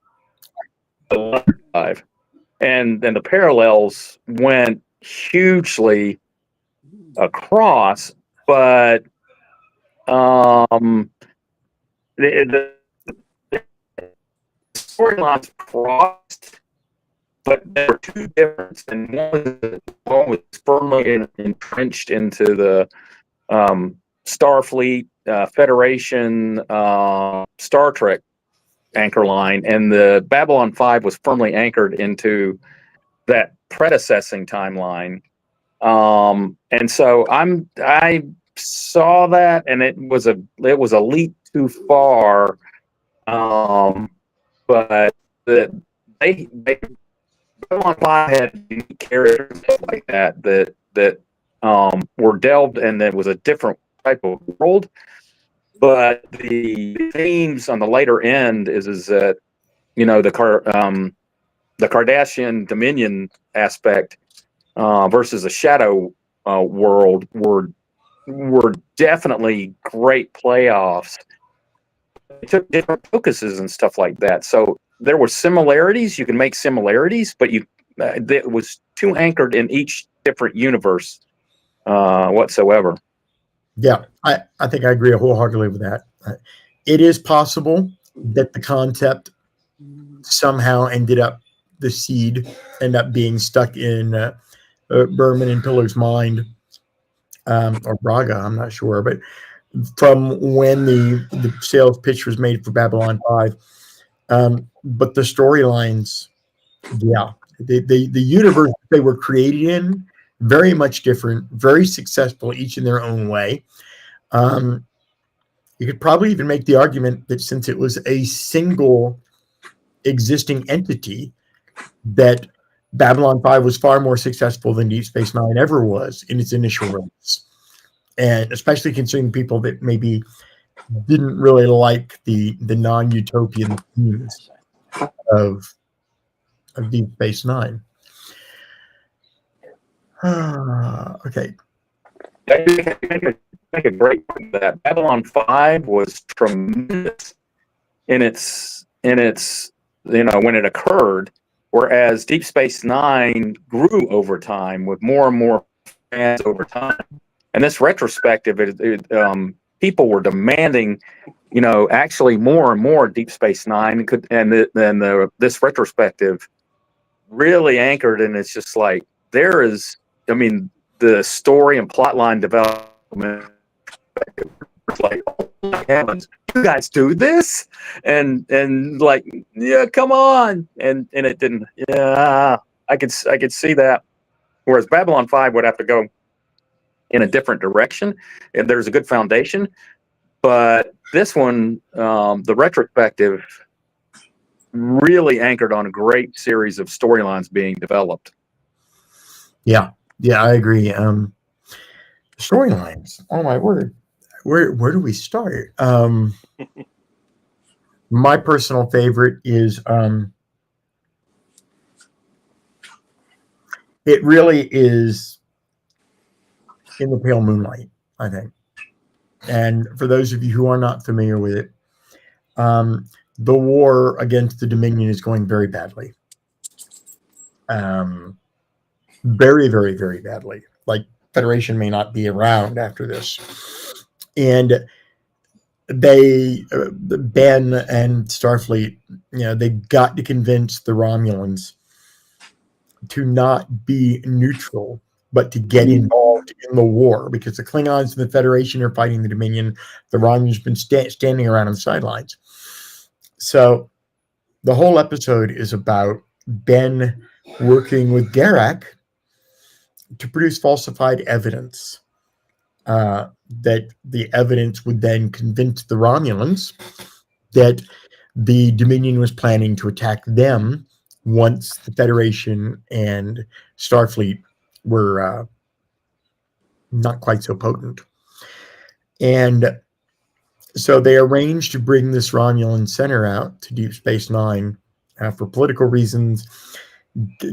And then the parallels went hugely across, but the storylines crossed, but there were two different, and one was firmly entrenched into the Starfleet, Federation, Star Trek anchor line, and the Babylon 5 was firmly anchored into that predecessing timeline. And so I saw that, and it was a leap too far. But they Babylon 5 had unique characters like that were delved, and it was a different type of world. But the themes on the later end is that, you know, the Cardassian Dominion aspect versus a shadow world were definitely great playoffs. They took different focuses and stuff like that. So there were similarities. You can make similarities, but it was too anchored in each different universe whatsoever. Yeah, I think I agree wholeheartedly with that. It is possible that the concept somehow the seed ended up being stuck in Berman and Pillar's mind, or Braga, I'm not sure, but from when the sales pitch was made for Babylon 5. But the storylines, yeah, the universe they were created in, very much different, very successful, each in their own way. You could probably even make the argument that since it was a single existing entity, that Babylon 5 was far more successful than Deep Space Nine ever was in its initial release. And especially considering people that maybe didn't really like the non-utopian themes of Deep Space Nine. Okay. Make a great point of that. Babylon 5 was tremendous in its when it occurred, whereas Deep Space Nine grew over time with more and more fans over time. And this retrospective, people were demanding, actually more and more Deep Space Nine this retrospective really anchored, and it's just like the story and plotline development, like, oh my heavens, you guys do this, and like, yeah, come on, and it didn't. Yeah, I could see that. Whereas Babylon 5 would have to go in a different direction, and there's a good foundation, But this one, the retrospective, really anchored on a great series of storylines being developed. Yeah, I agree. Storylines. Oh my word, where do we start? My personal favorite is it really is In the Pale Moonlight, I think. And for those of you who are not familiar with it, the war against the Dominion is going very badly. Very, very, very badly. Like, Federation may not be around after this. And Ben and Starfleet, they've got to convince the Romulans to not be neutral, but to get involved in the war, because the Klingons and the Federation are fighting the Dominion. The Romulans have been standing around on the sidelines. So the whole episode is about Ben working with Garak to produce falsified evidence. That the evidence would then convince the Romulans that the Dominion was planning to attack them once the Federation and Starfleet were not quite so potent. And so they arranged to bring this Romulan center out to Deep Space Nine for political reasons.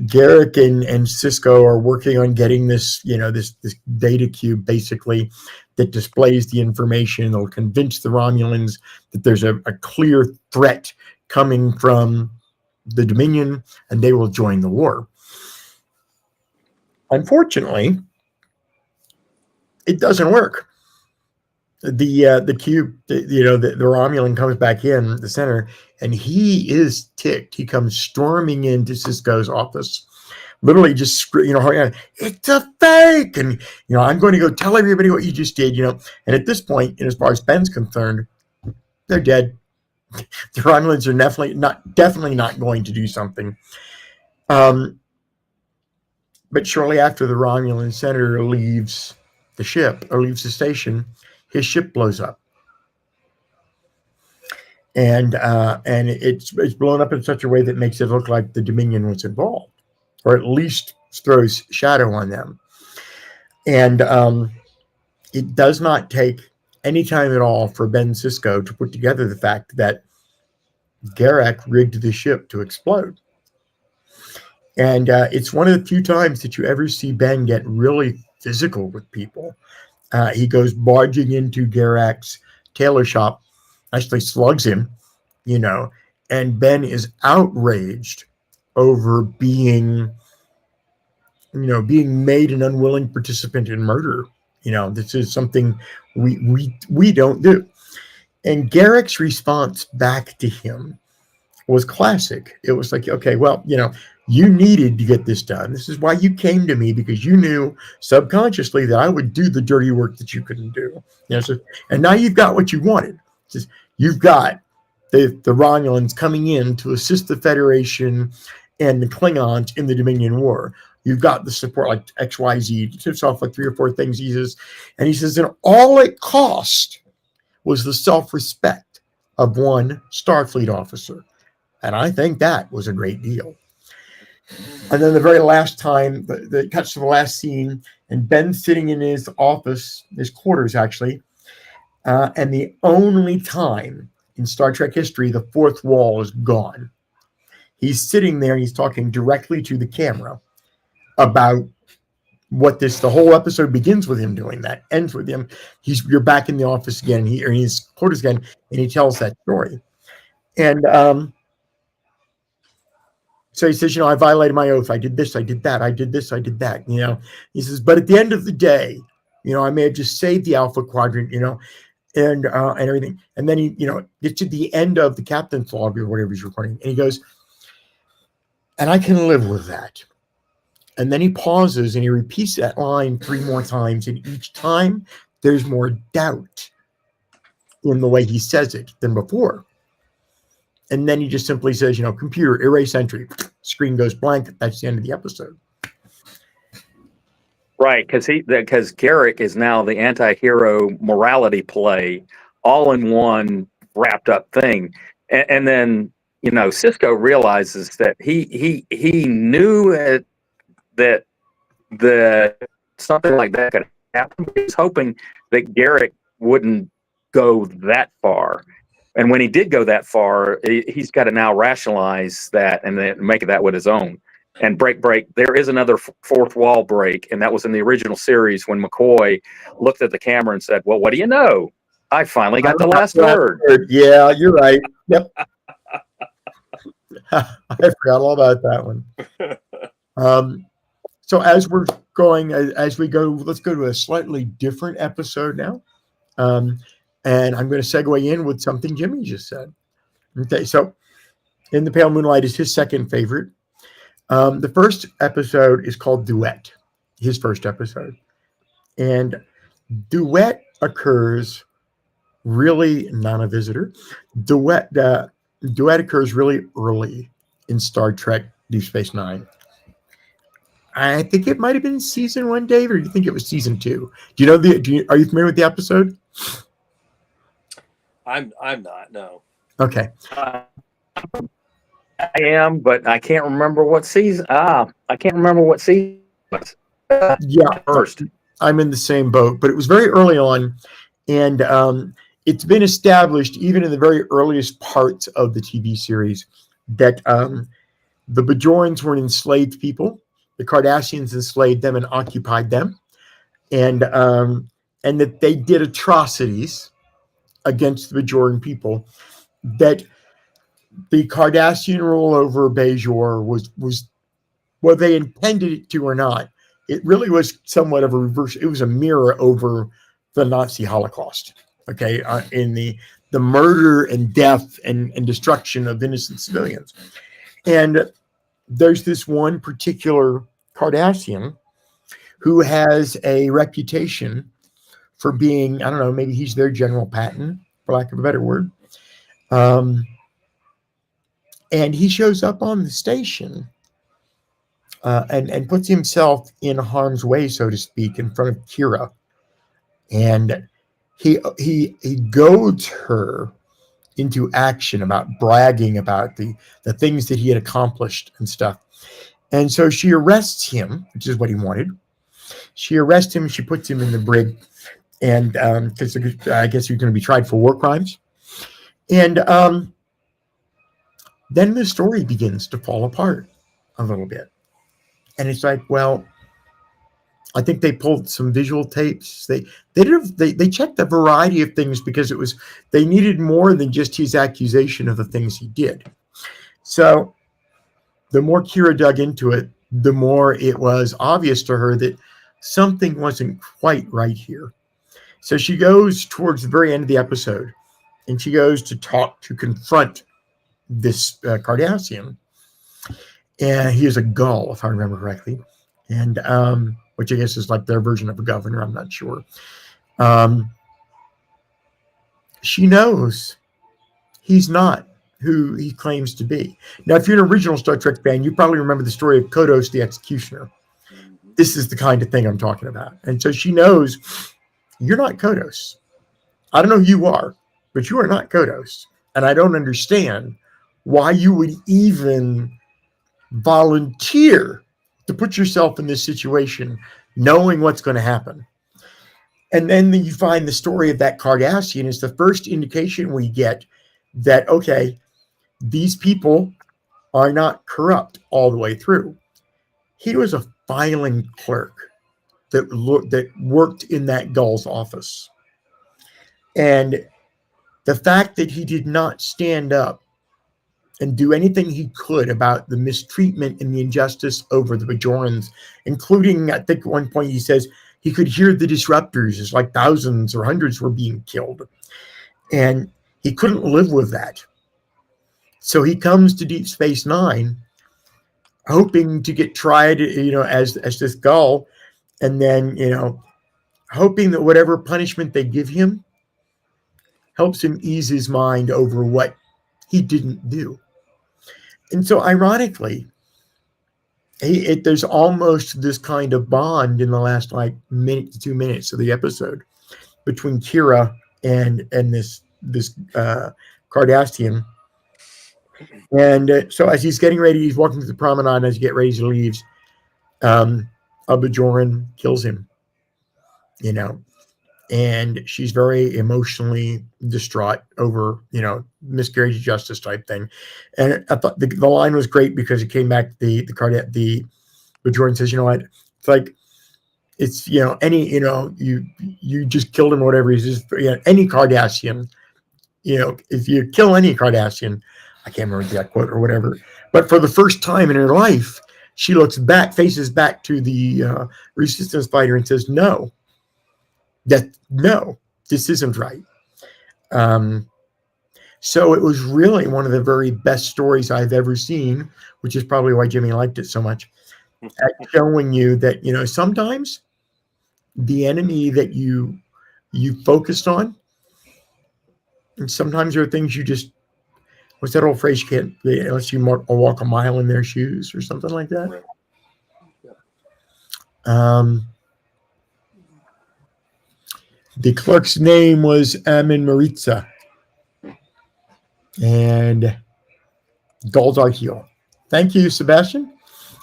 Garrick and Cisco are working on getting this, this data cube, basically, that displays the information. They'll convince the Romulans that there's a clear threat coming from the Dominion, and they will join the war. Unfortunately, it doesn't work. The cube, the Romulan comes back in the center, and he is ticked. He comes storming into Cisco's office, literally just, it's a fake, and I'm going to go tell everybody what you just did, And at this point, as far as Ben's concerned, they're dead. The Romulans are definitely not going to do something. But shortly after the Romulan senator leaves the ship, or leaves the station, his ship blows up, and it's blown up in such a way that makes it look like the Dominion was involved, or at least throws shadow on them. And it does not take any time at all for Ben Cisco to put together the fact that Garak rigged the ship to explode. And it's one of the few times that you ever see Ben get really physical with people. He goes barging into Garak's tailor shop, actually slugs him, and Ben is outraged over being made an unwilling participant in murder. This is something we don't do. And Garak's response back to him was classic. It was like, okay, well, you needed to get this done. This is why you came to me, because you knew subconsciously that I would do the dirty work that you couldn't do. And now you've got what you wanted. You've got the Romulans coming in to assist the Federation and the Klingons in the Dominion War. You've got the support like XYZ. He tips off like 3 or 4 things he says. And he says, and all it cost was the self-respect of one Starfleet officer. And I think that was a great deal. And then the very last time, it cuts to the last scene, and Ben's sitting in his office, his quarters actually, and the only time in Star Trek history the fourth wall is gone. He's sitting there and he's talking directly to the camera about what the whole episode begins with him doing that, ends with him. You're back in the office again, or in his quarters again, and he tells that story. And so he says, I violated my oath. I did this, I did that, I did this, I did that. He says, but at the end of the day, I may have just saved the Alpha Quadrant, and everything. And then he, gets to the end of the captain's log or whatever he's recording, and he goes, and I can live with that. And then he pauses and he repeats that line 3 more times, and each time there's more doubt in the way he says it than before. And then he just simply says, computer, erase entry. Screen goes blank. That's the end of the episode. Right, because Garak is now the anti-hero morality play all in one wrapped up thing. And then, Cisco realizes that he knew that something like that could happen. He was hoping that Garrick wouldn't go that far. And when he did go that far, he's got to now rationalize that and then make that with his own. And break. There is another fourth wall break, and that was in the original series when McCoy looked at the camera and said, "Well, what do you know? I finally got the last word." Yeah, you're right. Yep. I forgot all about that one. So as we're going, as we go, let's go to a slightly different episode now. And I'm going to segue in with something Jimmy just said. Okay, so In the Pale Moonlight is his second favorite. The first episode is called Duet, his first episode. And Duet occurs really, not a visitor. Duet occurs really early in Star Trek Deep Space Nine. I think it might have been season 1, Dave, or do you think it was season 2? Do you know are you familiar with the episode? I'm not. No. Okay. I am, but I can't remember what season. I can't remember what season it was. Yeah, First. I'm in the same boat, but it was very early on, and it's been established even in the very earliest parts of the TV series that the Bajorans were enslaved people. The Cardassians enslaved them and occupied them, and that they did atrocities against the Bajoran people. That the Cardassian rule over Bajor was whether they intended it to or not. It really was somewhat of a reverse. It was a mirror over the Nazi Holocaust. Okay, in the murder and death and destruction of innocent civilians. And there's this one particular Cardassian who has a reputation for being, I don't know, maybe he's their General Patton, for lack of a better word. And he shows up on the station and puts himself in harm's way, so to speak, in front of Kira. And he goads her into action about bragging about the things that he had accomplished and stuff. And so she arrests him, which is what he wanted. She arrests him. She puts him in the brig, and because I guess he's going to be tried for war crimes. And then the story begins to fall apart a little bit. And it's like, well, I think they pulled some visual tapes. They checked a variety of things because they needed more than just his accusation of the things he did. So the more Kira dug into it, the more it was obvious to her that something wasn't quite right here. So she goes towards the very end of the episode, and she goes to confront this Cardassian. And he is a Gull, if I remember correctly. And which I guess is like their version of a governor. I'm not sure. She knows he's not who he claims to be. Now, if you're an original Star Trek fan, you probably remember the story of Kodos the Executioner. This is the kind of thing I'm talking about. And so she knows you're not Kodos. I don't know who you are, but you are not Kodos. And I don't understand why you would even volunteer to put yourself in this situation knowing what's going to happen. And then you find the story of that Cardassian is the first indication we get that, okay, these people are not corrupt all the way through. He was a filing clerk that worked in that Gull's office. And the fact that he did not stand up and do anything he could about the mistreatment and the injustice over the Bajorans, including, I think at one point he says he could hear the disruptors as like thousands or hundreds were being killed. And he couldn't live with that. So he comes to Deep Space Nine hoping to get tried, as this Gull, and then, hoping that whatever punishment they give him helps him ease his mind over what he didn't do. And so ironically, there's almost this kind of bond in the last minute to 2 minutes of the episode between Kira and this Cardassian. And so as he's getting ready, he's walking to the promenade. As he get ready, he leaves. A Bajoran kills him. You know, and she's very emotionally distraught over, miscarriage of justice type thing. And I thought the line was great because it came back. The Bajoran says, what? It's like, it's, any, you just killed him or whatever. He's just, any Cardassian, if you kill any Cardassian, I can't remember that quote or whatever, but for the first time in her life, she faces back to the resistance fighter and says, no, this isn't right. So it was really one of the very best stories I've ever seen, which is probably why Jimmy liked it so much, at showing you that, sometimes the enemy that you focused on, and sometimes there are things you just, what's that old phrase, you can't, unless you walk a mile in their shoes or something like that. Right. The clerk's name was Amin Maritza. And Dol Darheel. Thank you, Sebastian.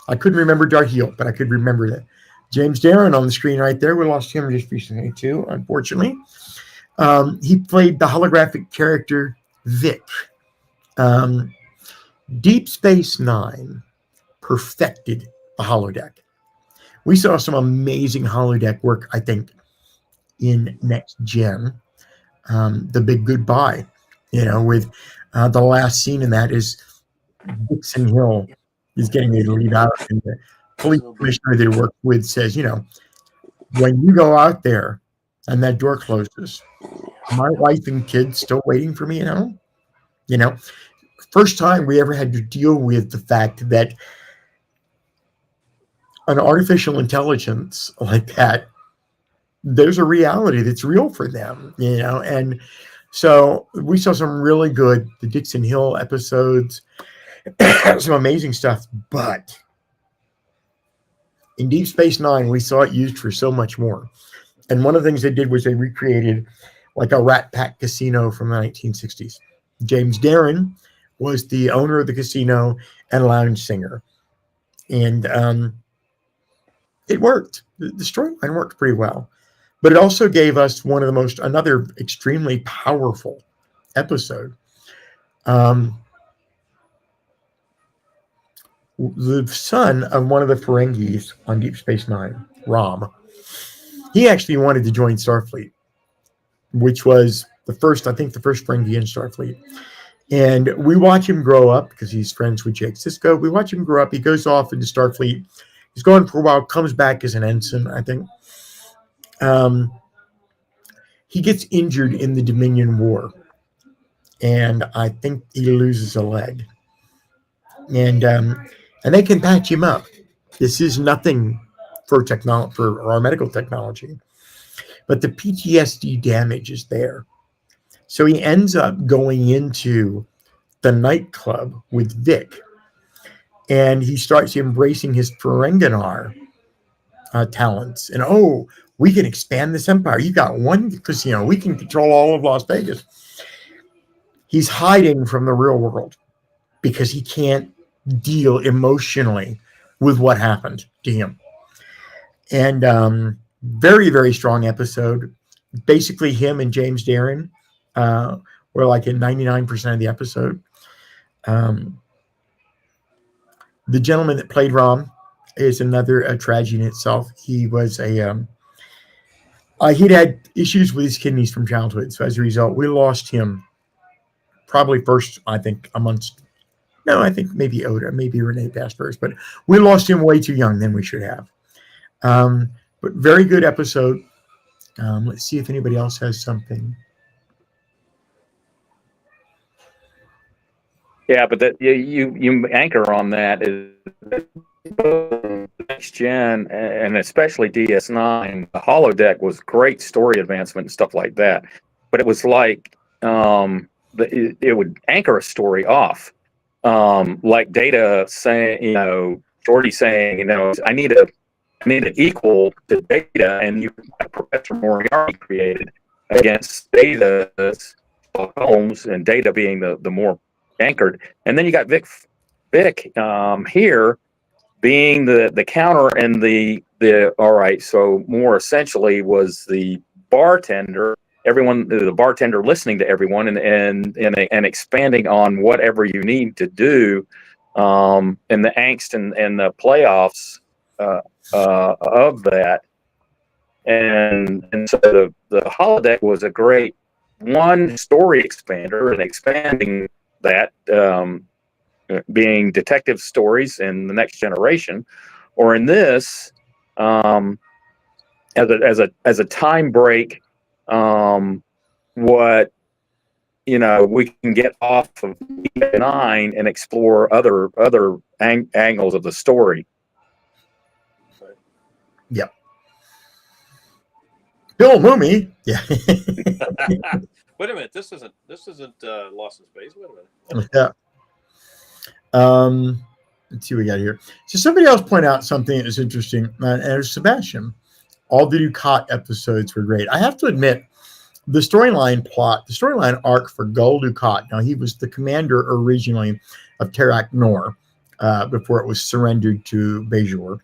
I couldn't remember Darheel, but I could remember that. James Darren on the screen right there. We lost him just recently, too, unfortunately. He played the holographic character Vic. Deep Space Nine perfected the holodeck. We saw some amazing holodeck work, I think, in Next Gen. The Big Goodbye, with the last scene in that is Dixon Hill is getting ready to leave out, and the police commissioner that he worked with says, when you go out there and that door closes, my wife and kids still waiting for me at home. First time we ever had to deal with the fact that an artificial intelligence like that, there's a reality that's real for them, and so we saw some really good, the Dixon Hill episodes, some amazing stuff, but in Deep Space Nine, we saw it used for so much more. And one of the things they did was they recreated like a Rat Pack casino from the 1960s. James Darren was the owner of the casino and lounge singer. And it worked. The storyline worked pretty well. But it also gave us another extremely powerful episode. The son of one of the Ferengis on Deep Space Nine, Rom, he actually wanted to join Starfleet, which was the first Ferengi in Starfleet. And we watch him grow up because he's friends with Jake Sisko. We watch him grow up. He goes off into Starfleet. He's gone for a while, comes back as an ensign, I think. He gets injured in the Dominion War, and I think he loses a leg. And they can patch him up. This is nothing for our medical technology, but the PTSD damage is there. So he ends up going into the nightclub with Vic, and he starts embracing his Ferenginar talents. And we can expand this empire. You got one casino. We can control all of Las Vegas. He's hiding from the real world because he can't deal emotionally with what happened to him. And very, very strong episode. Basically, him and James Darren were like in 99% of the episode. The gentleman that played Rom is another tragedy in itself. He was he'd had issues with his kidneys from childhood. So as a result, we lost him probably first, I think, I think maybe Oda, maybe Renee passed first, but we lost him way too young than we should have. But very good episode. Let's see if anybody else has something. Yeah, but that you anchor on that is Next Gen and especially DS9. The holodeck was great story advancement and stuff like that, but it was like it would anchor a story off, like Data saying, Geordi saying, I need an equal to Data, and Professor Moriarty created. against Data's Holmes, and Data being the more anchored. And then you got Vic here being the counter, and the all right, so more essentially was the bartender, everyone, the bartender listening to everyone, and expanding on whatever you need to do, and the angst and the playoffs of that. And so the holodeck was a great one story expander, and expanding that, being detective stories in the next generation, or in this, as a time break, what we can get off of DS9 and explore other angles of the story. Yep. Bill Mooney. Yeah. Wait a minute. This isn't Lost in Space. Wait a minute. Yeah. Let's see what we got here. So somebody else point out something that was interesting, and it was Sebastian. All the Ducat episodes were great. I have to admit, the storyline arc for Gul Dukat. Now, he was the commander originally of Terak Nor before it was surrendered to Bajor.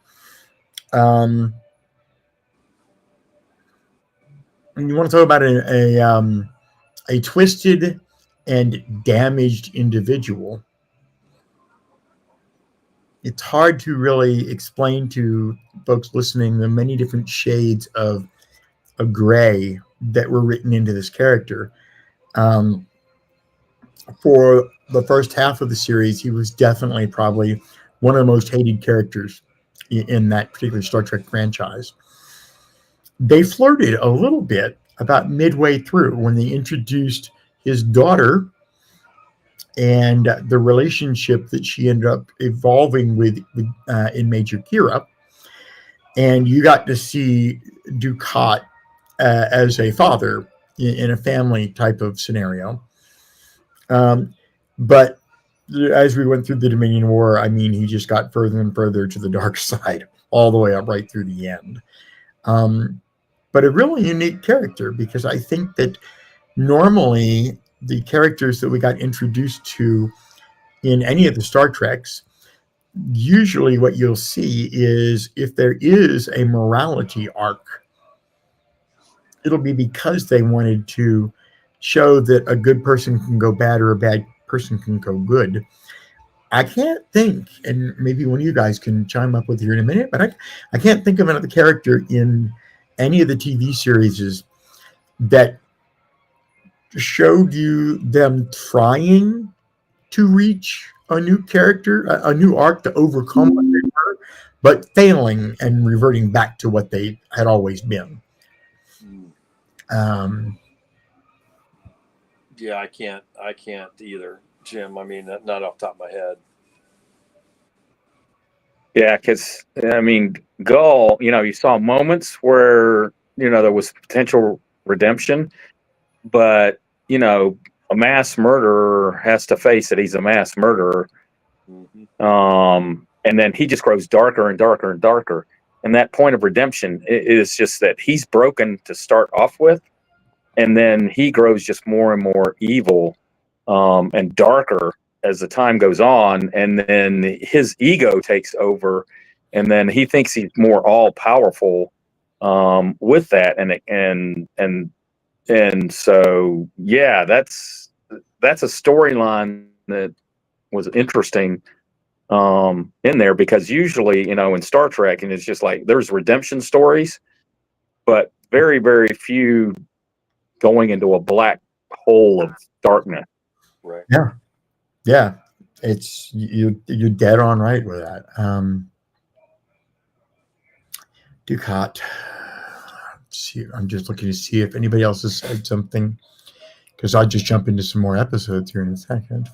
And you want to talk about a twisted and damaged individual. It's hard to really explain to folks listening the many different shades of gray that were written into this character. For the first half of the series, he was definitely probably one of the most hated characters in that particular Star Trek franchise. They flirted a little bit about midway through when they introduced his daughter and the relationship that she ended up evolving with in Major Kira. And you got to see Dukat as a father in a family type of scenario. But as we went through the Dominion War, I mean, he just got further and further to the dark side, all the way up right through the end. But a really unique character, because I think that normally the characters that we got introduced to in any of the Star Treks, usually what you'll see is if there is a morality arc, it'll be because they wanted to show that a good person can go bad or a bad person can go good. I can't think, and maybe one of you guys can chime up with here in a minute, but I can't think of another character in any of the TV series that showed you them trying to reach a new character, a new arc to overcome what they were, but failing and reverting back to what they had always been. Yeah, I can't either, Jim. I mean, not off the top of my head. Yeah, because I mean, Gull, you saw moments where there was potential redemption, but a mass murderer has to face that he's a mass murderer. Mm-hmm. And then he just grows darker and darker and darker. And that point of redemption is just that he's broken to start off with, and then he grows just more and more evil and darker as the time goes on, and then his ego takes over, and then he thinks he's more all powerful with that, and so yeah, that's a storyline that was interesting in there, because usually in Star Trek, and it's just like there's redemption stories, but very, very few going into a black hole of darkness. Right. Yeah. It's you're dead on right with that. Dukat. See, I'm just looking to see if anybody else has said something, because I'll just jump into some more episodes here in a second.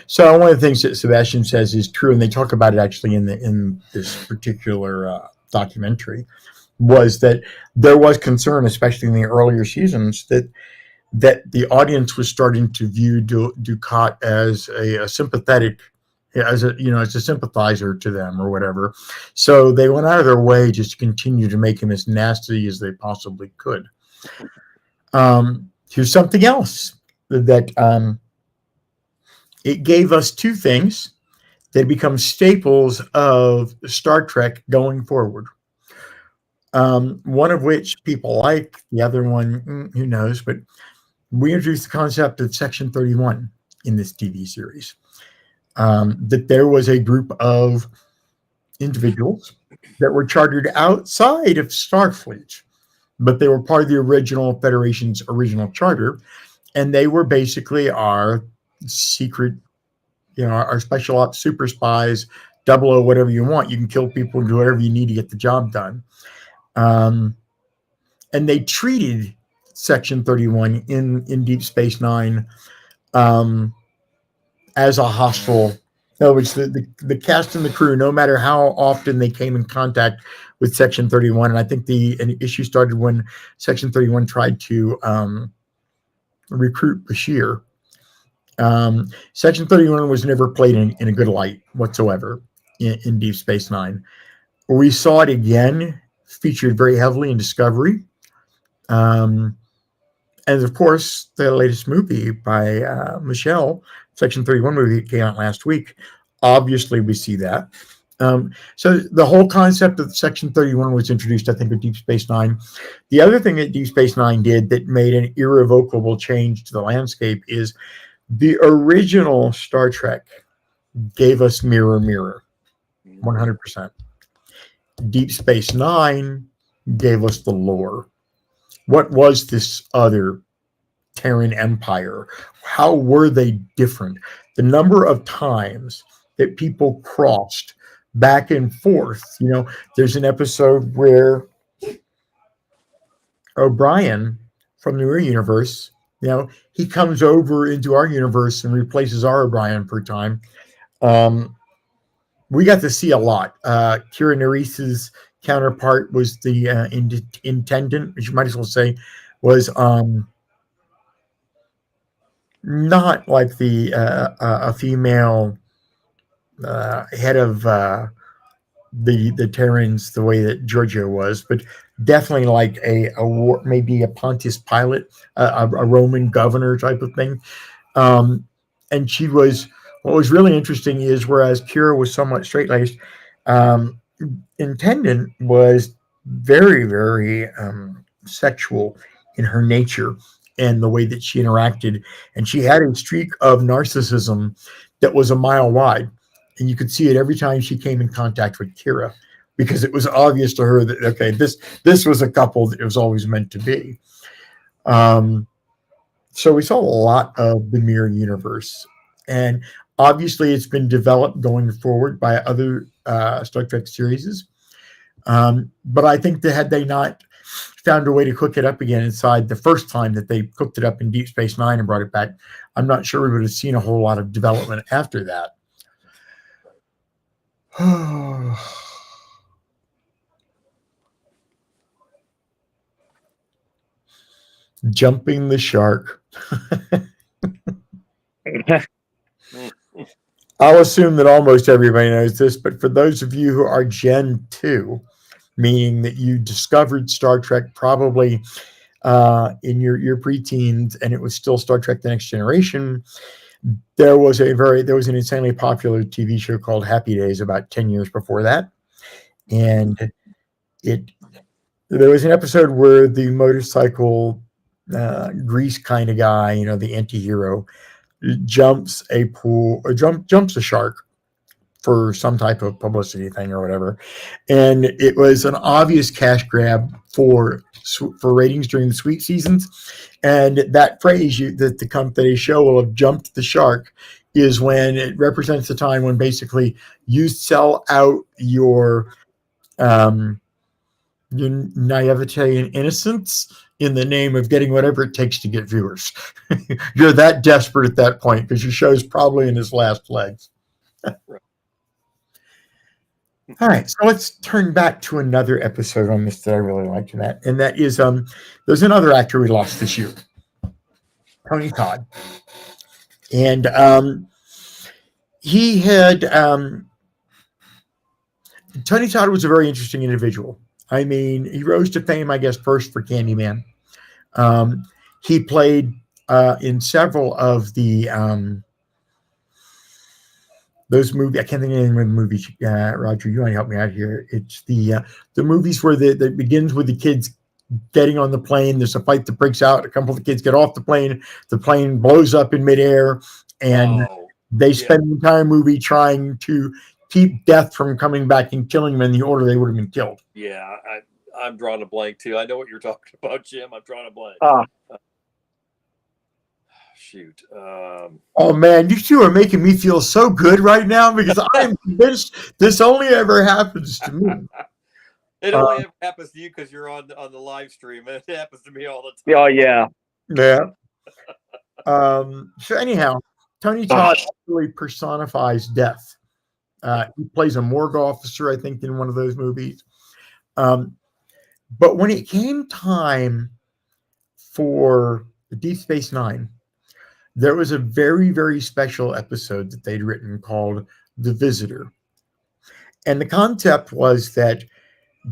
So one of the things that Sebastian says is true, and they talk about it actually in this particular documentary, was that there was concern, especially in the earlier seasons, that the audience was starting to view Dukat as a sympathetic, as a sympathizer to them or whatever. So they went out of their way just to continue to make him as nasty as they possibly could. Here's something else that it gave us two things that become staples of Star Trek going forward. One of which people like, the other one, who knows, but we introduced the concept of Section 31 in this TV series. That there was a group of individuals that were chartered outside of Starfleet, but they were part of the original Federation's original charter, and they were basically our secret, our special ops super spies, 00, whatever you want. You can kill people and do whatever you need to get the job done. And they treated Section 31 in Deep Space Nine as a hostile. In other words, the cast and the crew, no matter how often they came in contact with Section 31, and I think an issue started when Section 31 tried to recruit Bashir. Section 31 was never played in a good light whatsoever in Deep Space Nine. We saw it again, featured very heavily in Discovery. And of course, the latest movie by Michelle, Section 31 movie, came out last week. Obviously, we see that. So the whole concept of Section 31 was introduced, I think, with Deep Space Nine. The other thing that Deep Space Nine did that made an irrevocable change to the landscape is the original Star Trek gave us Mirror, Mirror, 100%. Deep Space Nine gave us the lore. What was this other Terran Empire? How were they different? The number of times that people crossed back and forth. There's an episode where O'Brien from the Mirror Universe, he comes over into our universe and replaces our O'Brien per time. We got to see a lot. Kira Nerese's counterpart was the intendant, which you might as well say was not like a female head of the Terrans the way that Giorgio was, but definitely like maybe a Pontius Pilate, a Roman governor type of thing. And she was. What was really interesting is whereas Kira was somewhat straight-laced, Intendant was very, very sexual in her nature and the way that she interacted. And she had a streak of narcissism that was a mile wide. And you could see it every time she came in contact with Kira, because it was obvious to her that, okay, this was a couple that it was always meant to be. So we saw a lot of the Mirror Universe. And obviously, it's been developed going forward by other Star Trek series. But I think that had they not found a way to cook it up again inside the first time that they cooked it up in Deep Space Nine and brought it back, I'm not sure we would have seen a whole lot of development after that. Jumping the shark. I'll assume that almost everybody knows this, but for those of you who are Gen 2, meaning that you discovered Star Trek probably in your preteens and it was still Star Trek The Next Generation, there was an insanely popular TV show called Happy Days about 10 years before that. And there was an episode where the motorcycle grease kind of guy, the anti-hero, jumps a pool or jumps a shark for some type of publicity thing or whatever. And it was an obvious cash grab for ratings during the sweet seasons. And that phrase that the company show will have jumped the shark is when it represents the time when basically you sell out your naivete and innocence in the name of getting whatever it takes to get viewers. You're that desperate at that point because your show's probably in its last legs. All right, so let's turn back to another episode on this that I really liked, and that is there's another actor we lost this year, Tony Todd, and he had Tony Todd was a very interesting individual. I mean, he rose to fame, I guess, first for Candyman. He played in several of the those movies. I can't think of any of the movies. Roger, you want to help me out here? It's the movies where that begins with the kids getting on the plane. There's a fight that breaks out. A couple of the kids get off the plane. The plane blows up in midair, and they spend the entire movie trying to keep death from coming back and killing them in the order they would have been killed. Yeah, I'm drawing a blank too. I know what you're talking about, Jim. I'm drawing a blank. Shoot. Oh man, you two are making me feel so good right now because I'm convinced this only ever happens to me. It only ever happens to you because you're on the live stream. It happens to me all the time. Oh yeah. So anyhow, Tony Todd really personifies death. He plays a morgue officer, I think, in one of those movies. But when it came time for Deep Space Nine, there was a very, very special episode that they'd written called The Visitor. And the concept was that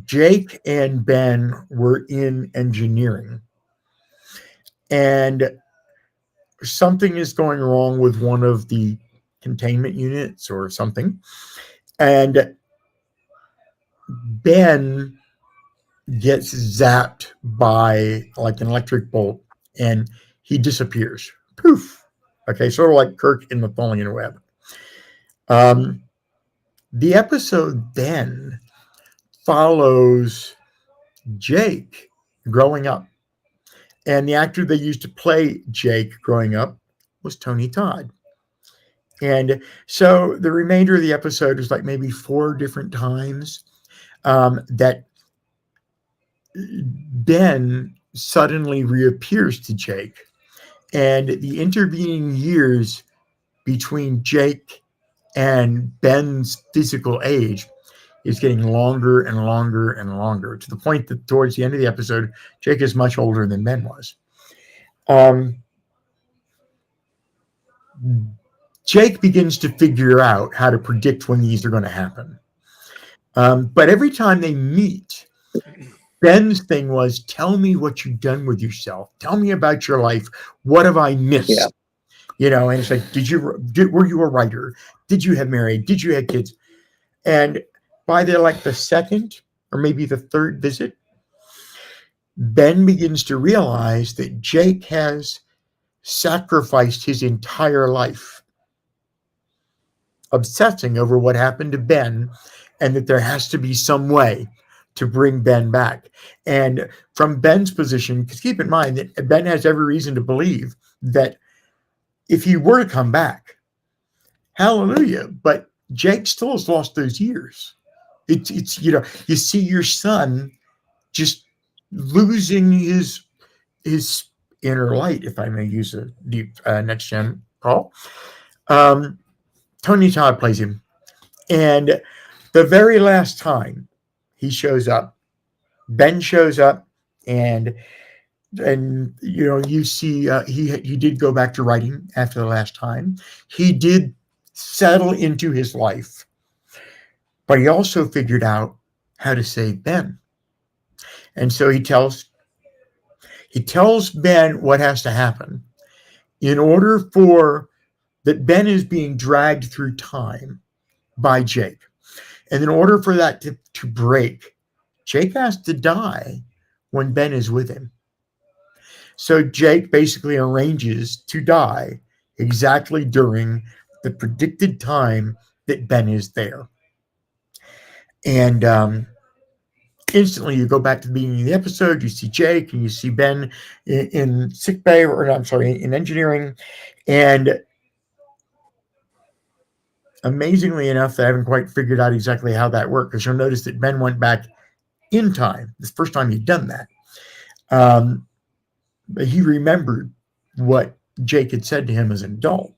Jake and Ben were in engineering. And something is going wrong with one of the containment units or something. And Ben gets zapped by like an electric bolt and he disappears. Poof. Okay, sort of like Kirk in the Tholian Web. The episode then follows Jake growing up. And the actor they used to play Jake growing up was Tony Todd. And so the remainder of the episode is like maybe 4 different times that Ben suddenly reappears to Jake. And the intervening years between Jake and Ben's physical age is getting longer and longer and longer, to the point that towards the end of the episode, Jake is much older than Ben was. Jake begins to figure out how to predict when these are going to happen. But every time they meet, Ben's thing was, tell me what you've done with yourself. Tell me about your life. What have I missed? Yeah. You know, and it's like, were you a writer? Did you have married? Did you have kids? And by the second or maybe the third visit, Ben begins to realize that Jake has sacrificed his entire life obsessing over what happened to Ben, and that there has to be some way to bring Ben back. And from Ben's position, because keep in mind that Ben has every reason to believe that if he were to come back, hallelujah, but Jake still has lost those years. It's you see your son just losing his inner light, if I may use a deep next gen call. Tony Todd plays him, and the very last time he shows up, Ben shows up, and you see he did go back to writing after the last time. He did settle into his life, but he also figured out how to save Ben. And so he tells Ben what has to happen in order for that Ben is being dragged through time by Jake. And in order for that to break, Jake has to die when Ben is with him. So Jake basically arranges to die exactly during the predicted time that Ben is there. And instantly you go back to the beginning of the episode, you see Jake and you see Ben in sick bay, in engineering. And amazingly enough, I haven't quite figured out exactly how that worked, because you'll notice that Ben went back in time. The first time he'd done that. But he remembered what Jake had said to him as an adult.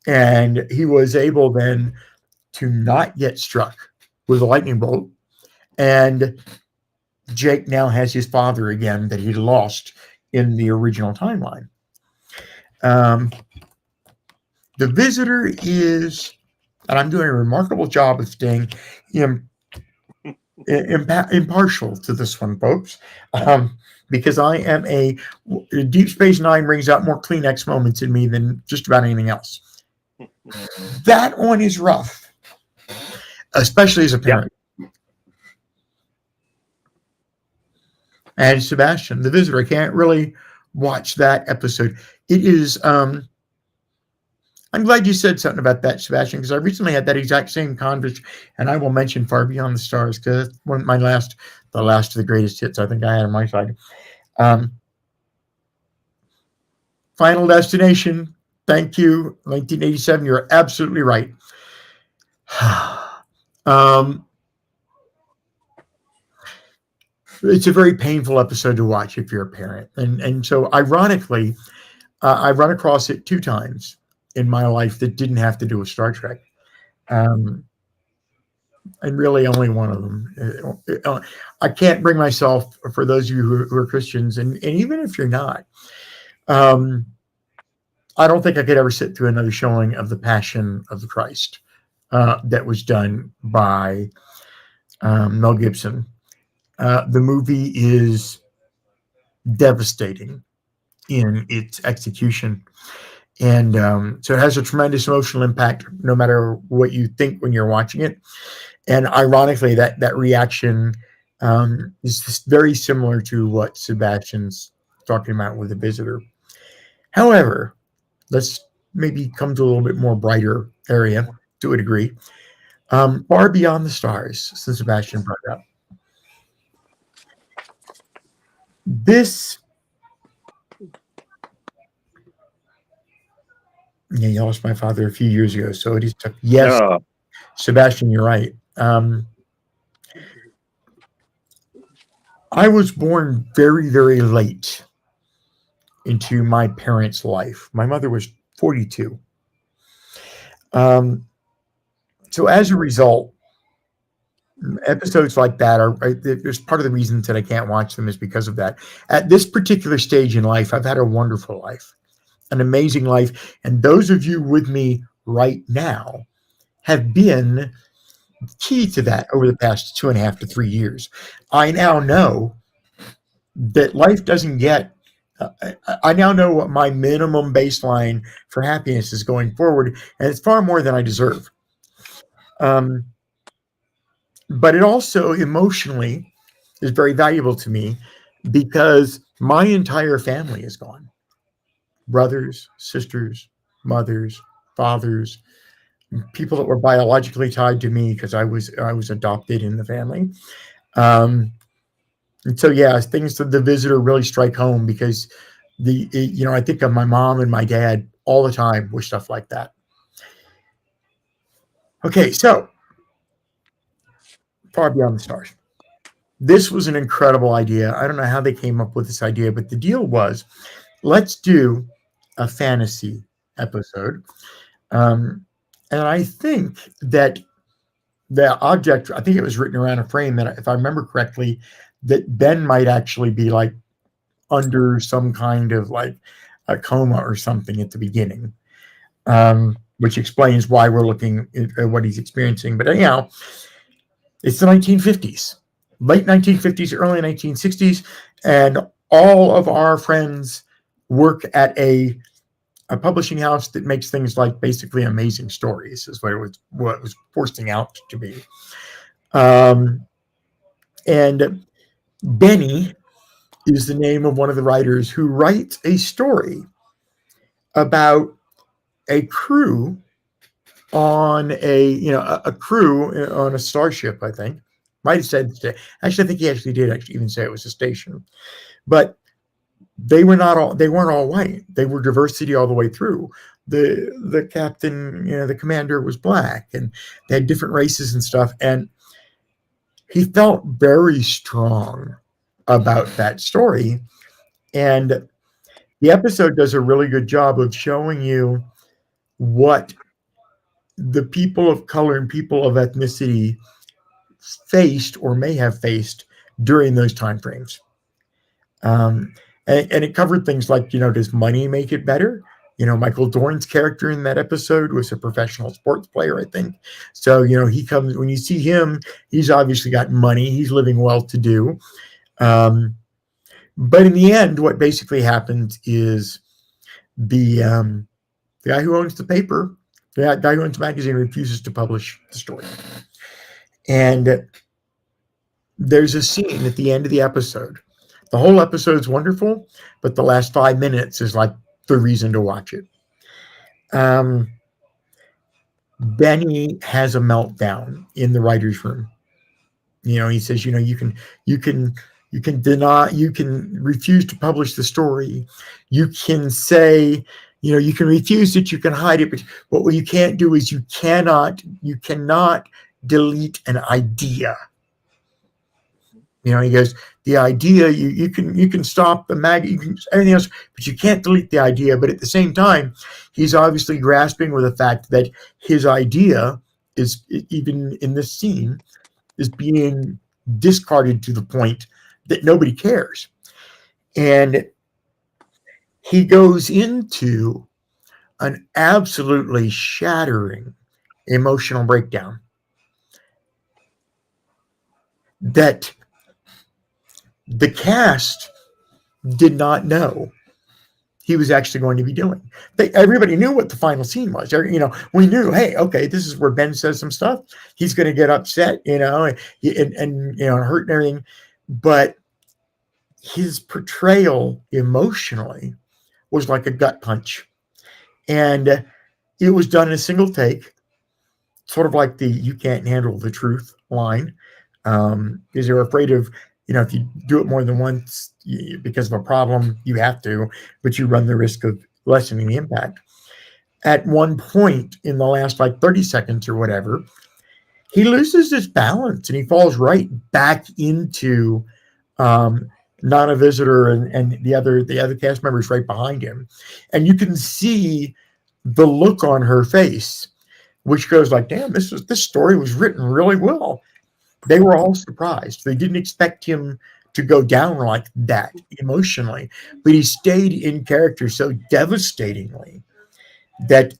And he was able then to not get struck with a lightning bolt. And Jake now has his father again that he lost in the original timeline. The Visitor is, and I'm doing a remarkable job of staying impartial to this one, folks. because I am Deep Space Nine brings out more Kleenex moments in me than just about anything else. That one is rough, especially as a parent. And Sebastian, the visitor, I can't really watch that episode. It is. I'm glad you said something about that, Sebastian, because I recently had that exact same conversation, and I will mention Far Beyond the Stars because it's one of the last of the greatest hits I think I had on my side. Final Destination. Thank you, 1987. You're absolutely right. It's a very painful episode to watch if you're a parent, and so ironically, I run across it 2 times in my life that didn't have to do with Star Trek. And really only one of them. I can't bring myself, for those of you who are Christians, and even if you're not, I don't think I could ever sit through another showing of the Passion of the Christ that was done by Mel Gibson. The movie is devastating in its execution. And so it has a tremendous emotional impact no matter what you think when you're watching it. And ironically, that reaction is very similar to what Sebastian's talking about with The Visitor. However, let's maybe come to a little bit more brighter area to a degree. Far Beyond the Stars, since Sebastian brought it up. This, yeah, you lost my father a few years ago, so it is tough. Yes, Sebastian, you're right. I was born very, very late into my parents' life. My mother was 42. So as a result, episodes like that there's part of the reasons that I can't watch them is because of that. At this particular stage in life, I've had a wonderful life, an amazing life. And those of you with me right now have been key to that over the past 2.5 to 3 years. I now know that life doesn't get, I now know what my minimum baseline for happiness is going forward, and it's far more than I deserve. But it also emotionally is very valuable to me because my entire family is gone. Brothers, sisters, mothers, fathers, people that were biologically tied to me because I was adopted in the family. And so, yeah, things that The Visitor really strike home because I think of my mom and my dad all the time with stuff like that. Okay, so Far Beyond the Stars. This was an incredible idea. I don't know how they came up with this idea, but the deal was, let's do a fantasy episode. And I think that the object, I think it was written around a frame that, if I remember correctly, that Ben might actually be like under some kind of like a coma or something at the beginning, which explains why we're looking at what he's experiencing. But anyhow, it's the 1950s, late 1950s, early 1960s, and all of our friends work at a publishing house that makes things like basically amazing stories, is what it was forcing out to be. And Benny is the name of one of the writers who writes a story about a crew on a crew on a starship. I think might have said, actually, I think he actually did even say it was a station, but they weren't all white. They were diversity all the way through. The captain, the commander was black, and they had different races and stuff. And he felt very strong about that story. And the episode does a really good job of showing you what the people of color and people of ethnicity faced or may have faced during those time frames. And it covered things like, does money make it better? Michael Dorn's character in that episode was a professional sports player, I think. So, he comes, when you see him, he's obviously got money. He's living well-to-do. But in the end, what basically happens is the guy who owns the paper, the guy who owns the magazine, refuses to publish the story. And there's a scene at the end of the episode. The whole episode's wonderful, but the last 5 minutes is like the reason to watch it. Um, Benny has a meltdown in the writer's room. He says, you can, you can refuse to publish the story. You can say, you can refuse it, you can hide it, but what you can't do is you cannot delete an idea. He goes, the idea, you can stop the you can everything else, but you can't delete the idea. But at the same time, he's obviously grasping with the fact that his idea is, even in this scene, is being discarded to the point that nobody cares. And he goes into an absolutely shattering emotional breakdown that the cast did not know he was actually going to be doing. Everybody knew what the final scene was. We knew, hey, okay, this is where Ben says some stuff. He's going to get upset, and hurt and everything. But his portrayal emotionally was like a gut punch. And it was done in a single take, sort of like the "you can't handle the truth" line, because you're afraid of, if you do it more than once, because of a problem, you have to, but you run the risk of lessening the impact. At one point in the last like 30 seconds or whatever, he loses his balance and he falls right back into not a visitor, and the other cast members right behind him, and you can see the look on her face, which goes like, "Damn, this story was written really well." They were all surprised. They didn't expect him to go down like that emotionally, but he stayed in character so devastatingly that,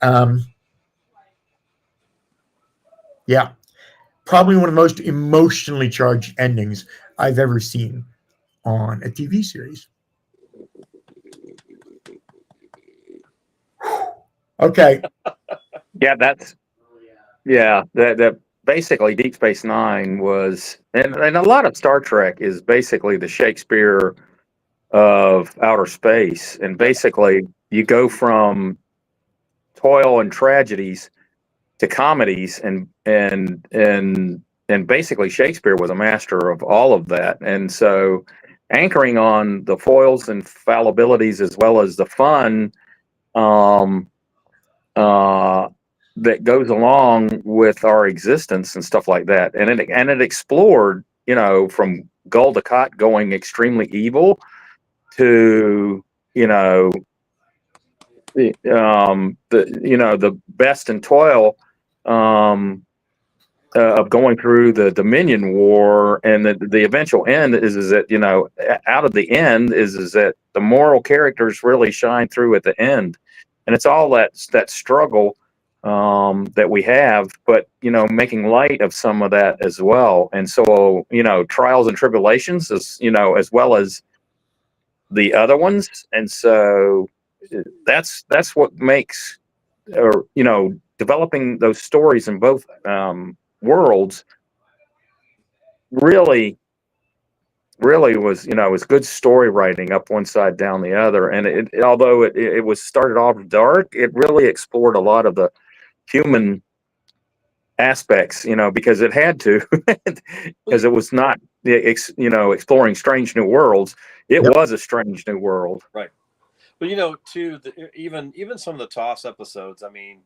yeah, probably one of the most emotionally charged endings I've ever seen on a TV series. Okay. Yeah, that basically Deep Space Nine was, and a lot of Star Trek is basically the Shakespeare of outer space. And basically, you go from toil and tragedies to comedies, and basically Shakespeare was a master of all of that. And so, anchoring on the foils and fallibilities as well as the fun, um, uh, that goes along with our existence and stuff like that. And it explored, from Gul Dukat going extremely evil to, the best and toil, of going through the Dominion War, and the eventual end is that, out of the end is that the moral characters really shine through at the end. And it's all that struggle, that we have, but making light of some of that as well. And so, trials and tribulations, as well as the other ones. And so that's what makes, or developing those stories in both worlds really was good story writing up one side down the other. And although it was started off dark, it really explored a lot of the human aspects, because it had to, because it was not, exploring strange new worlds. It Yep. was a strange new world. Right. Well, too, even some of the TOS episodes, I mean,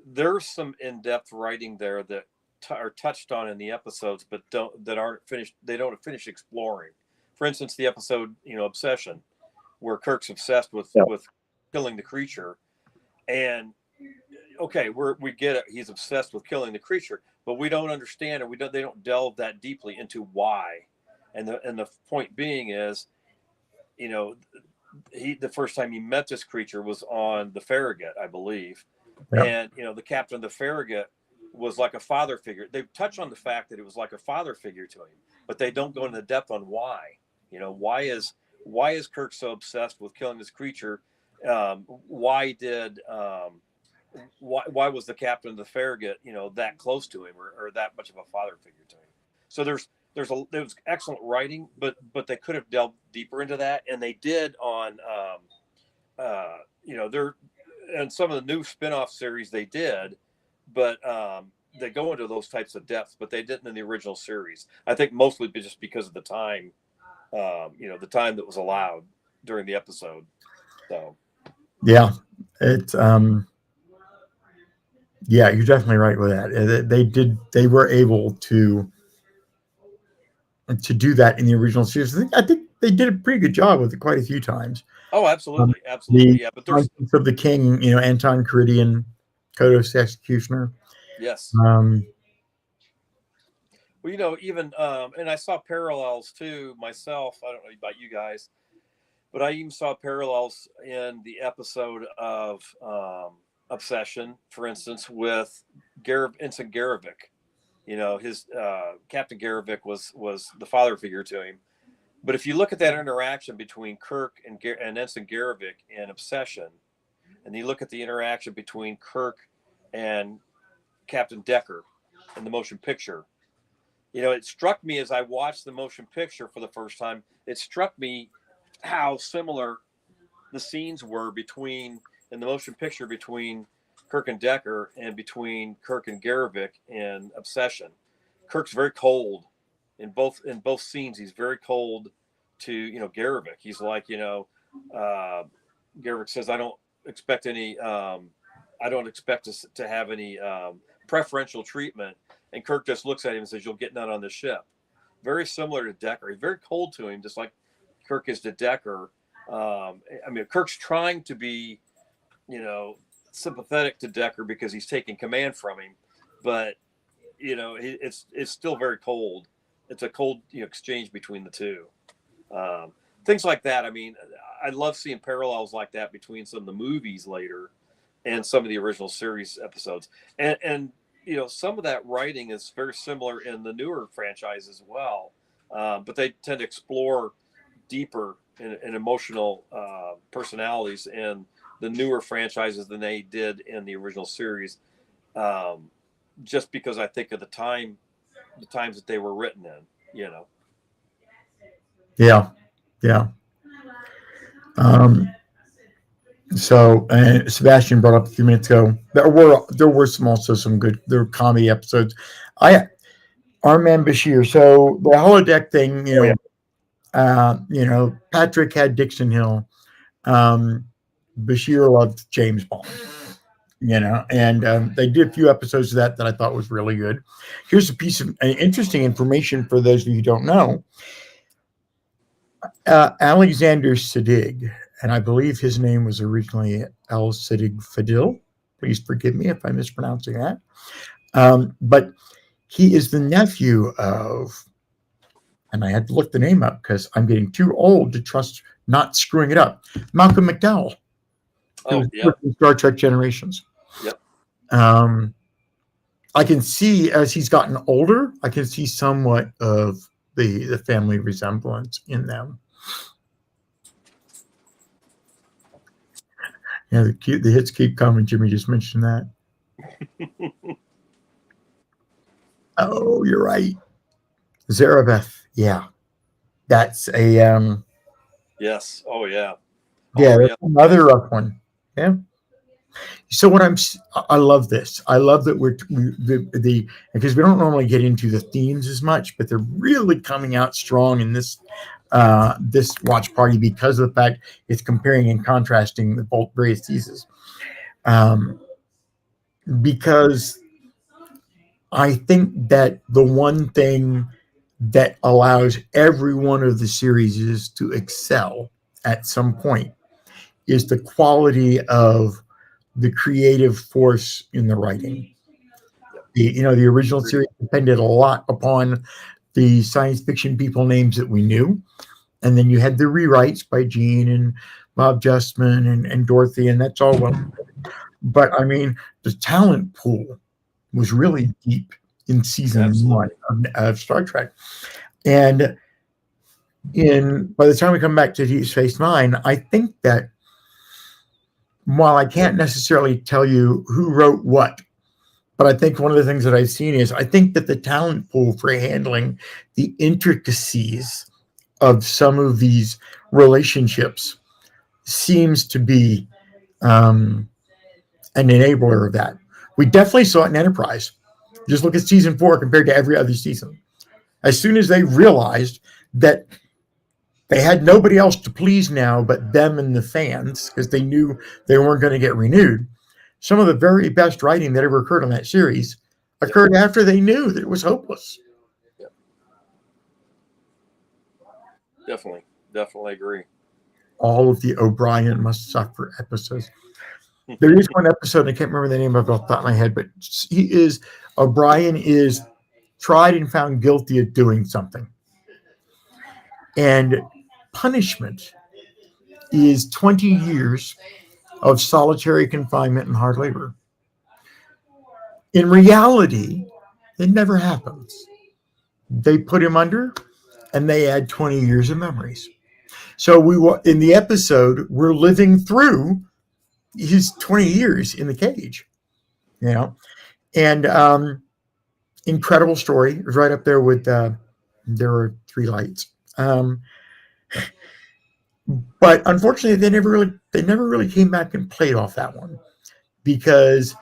there's some in-depth writing there that are touched on in the episodes, but aren't finished. They don't finish exploring. For instance, the episode, Obsession, where Kirk's obsessed with Yeah. with killing the creature, and okay, we get it. He's obsessed with killing the creature, but we don't understand, or they don't delve that deeply into why. And the point being is, the first time he met this creature was on the Farragut, I believe. Yeah. And the captain of the Farragut was like a father figure. They touch on the fact that it was like a father figure to him, but they don't go into the depth on why. why is Kirk so obsessed with killing this creature? Why did why was the captain of the Farragut, that close to him, or that much of a father figure to him? So there was excellent writing, but they could have delved deeper into that, and they did on there and some of the new spin-off series they did, but they go into those types of depths, but they didn't in the original series. I think mostly just because of the time, the time that was allowed during the episode. So Yeah, it's yeah, you're definitely right with that. They were able to do that in the original series. I think they did a pretty good job with it quite a few times. oh, Um, absolutely, the absolutely, yeah. But there's Conscience of the King, Anton Caridian, Kodos Executioner. yes. Um, Well, even and I saw parallels too myself. I don't know about you guys, but I even saw parallels in the episode of Obsession, for instance, with Ensign Garavik. His Captain Garavik was the father figure to him. But if you look at that interaction between Kirk and Ensign Garavik in Obsession, and you look at the interaction between Kirk and Captain Decker in the motion picture, it struck me as I watched the motion picture for the first time. It struck me how similar the scenes were in the motion picture between Kirk and Decker and between Kirk and Garavik in Obsession. Kirk's very cold in both scenes. He's very cold to Garavik. He's like Garavik says, I don't expect us to have any preferential treatment, and Kirk just looks at him and says, "You'll get none on the ship." Very similar to Decker. He's very cold to him, just like Kirk is to Decker. Kirk's trying to be, sympathetic to Decker because he's taking command from him, but it's still very cold. It's a cold exchange between the two. Things like that. I love seeing parallels like that between some of the movies later and some of the original series episodes. And some of that writing is very similar in the newer franchise as well. But they tend to explore deeper in emotional personalities in the newer franchises than they did in the original series. Just because I think of the times that they were written in. yeah, yeah. Um, so Sebastian brought up a few minutes ago. There were some good comedy episodes. Our man Bashir. So the holodeck thing, Oh yeah. Patrick had Dixon Hill. Bashir loved James Bond. And they did a few episodes of that I thought was really good. Here's a piece of interesting information for those of you who don't know. Alexander Siddig, and I believe his name was originally Al Siddig Fadil. Please forgive me if I'm mispronouncing that. But he is the nephew of, and I had to look the name up because I'm getting too old to trust not screwing it up, Malcolm McDowell. Oh, yeah. Star Trek Generations. Yep. I can see as he's gotten older, I can see somewhat of the family resemblance in them. Yeah, the hits keep coming. Jimmy just mentioned that. Oh, you're right. Zarabeth. Yeah. That's a Yes. Oh, yeah. yeah, Oh, that's yeah. another rough one. Yeah. So I love this. I love that because we don't normally get into the themes as much, but they're really coming out strong in this watch party because of the fact it's comparing and contrasting the both various theses. Because I think that the one thing that allows every one of the series to excel at some point is the quality of the creative force in the writing. The original series depended a lot upon the science fiction people names that we knew. And then you had the rewrites by Gene and Bob Justman and Dorothy, and that's all well. But the talent pool was really deep in season Absolutely. 1 of Star Trek. And In by the time we come back to Deep Space Nine, I think that while I can't necessarily tell you who wrote what, but I think one of the things that I've seen is I think that the talent pool for handling the intricacies of some of these relationships seems to be um, an enabler of that. We definitely saw it in Enterprise. Just look at season 4 compared to every other season. As soon as they realized that they had nobody else to please now but them and the fans because they knew they weren't going to get renewed, some of the very best writing that ever occurred on that series occurred after they knew that it was hopeless. Yep. Definitely agree. All of the O'Brien must suffer episodes. There is one episode, I can't remember the name of it off the top of my head, but O'Brien is tried and found guilty of doing something. And punishment is 20 years of solitary confinement and hard labor. In reality, it never happens. They put him under and they add 20 years of memories. So in the episode, we're living through his 20 years in the cage, you know, and incredible story. It was right up there with There Were Three Lights. But unfortunately, they never really came back and played off that one because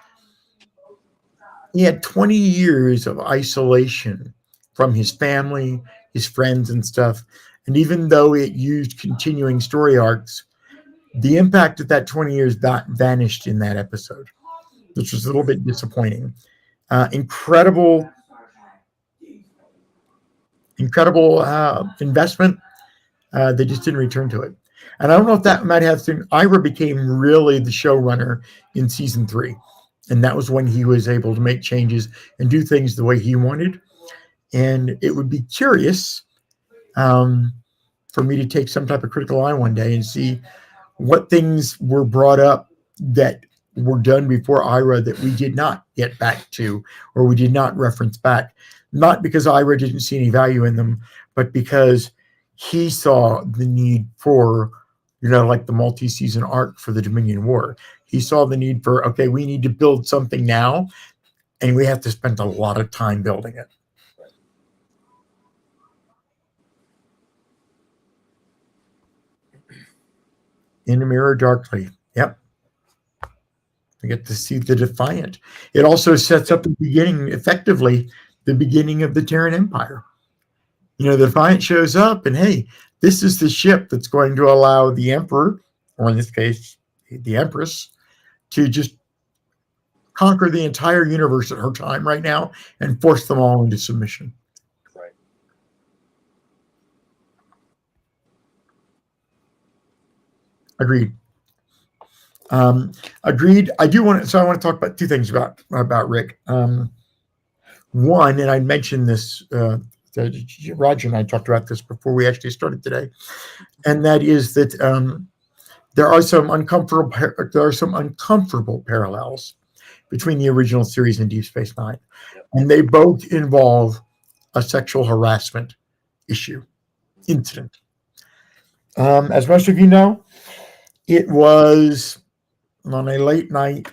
he had 20 years of isolation from his family, his friends, and stuff. And even though it used continuing story arcs, the impact of that 20 years vanished in that episode, which was a little bit disappointing. Incredible investment. They just didn't return to it. And I don't know if that might have to. Ira became really the showrunner in season 3. And that was when he was able to make changes and do things the way he wanted. And it would be curious for me to take some type of critical eye one day and see what things were brought up that were done before Ira that we did not get back to or we did not reference back. Not because Ira didn't see any value in them, but because he saw the need for, like the multi-season arc for the Dominion War. He saw the need for, okay, we need to build something now, and we have to spend a lot of time building it. In the Mirror Darkly. Yep. We get to see the Defiant. It also sets up effectively, the beginning of the Terran Empire. The Defiant shows up, and hey, this is the ship that's going to allow the Emperor, or in this case, the Empress, to just conquer the entire universe at her time right now and force them all into submission. Right. Agreed. Agreed. I want to talk about two things about Rick. One, and I mentioned this, Roger and I talked about this before we actually started today, and that is that there are some uncomfortable parallels between the original series and Deep Space Nine, and they both involve a sexual harassment incident. As most of you know, it was on a late night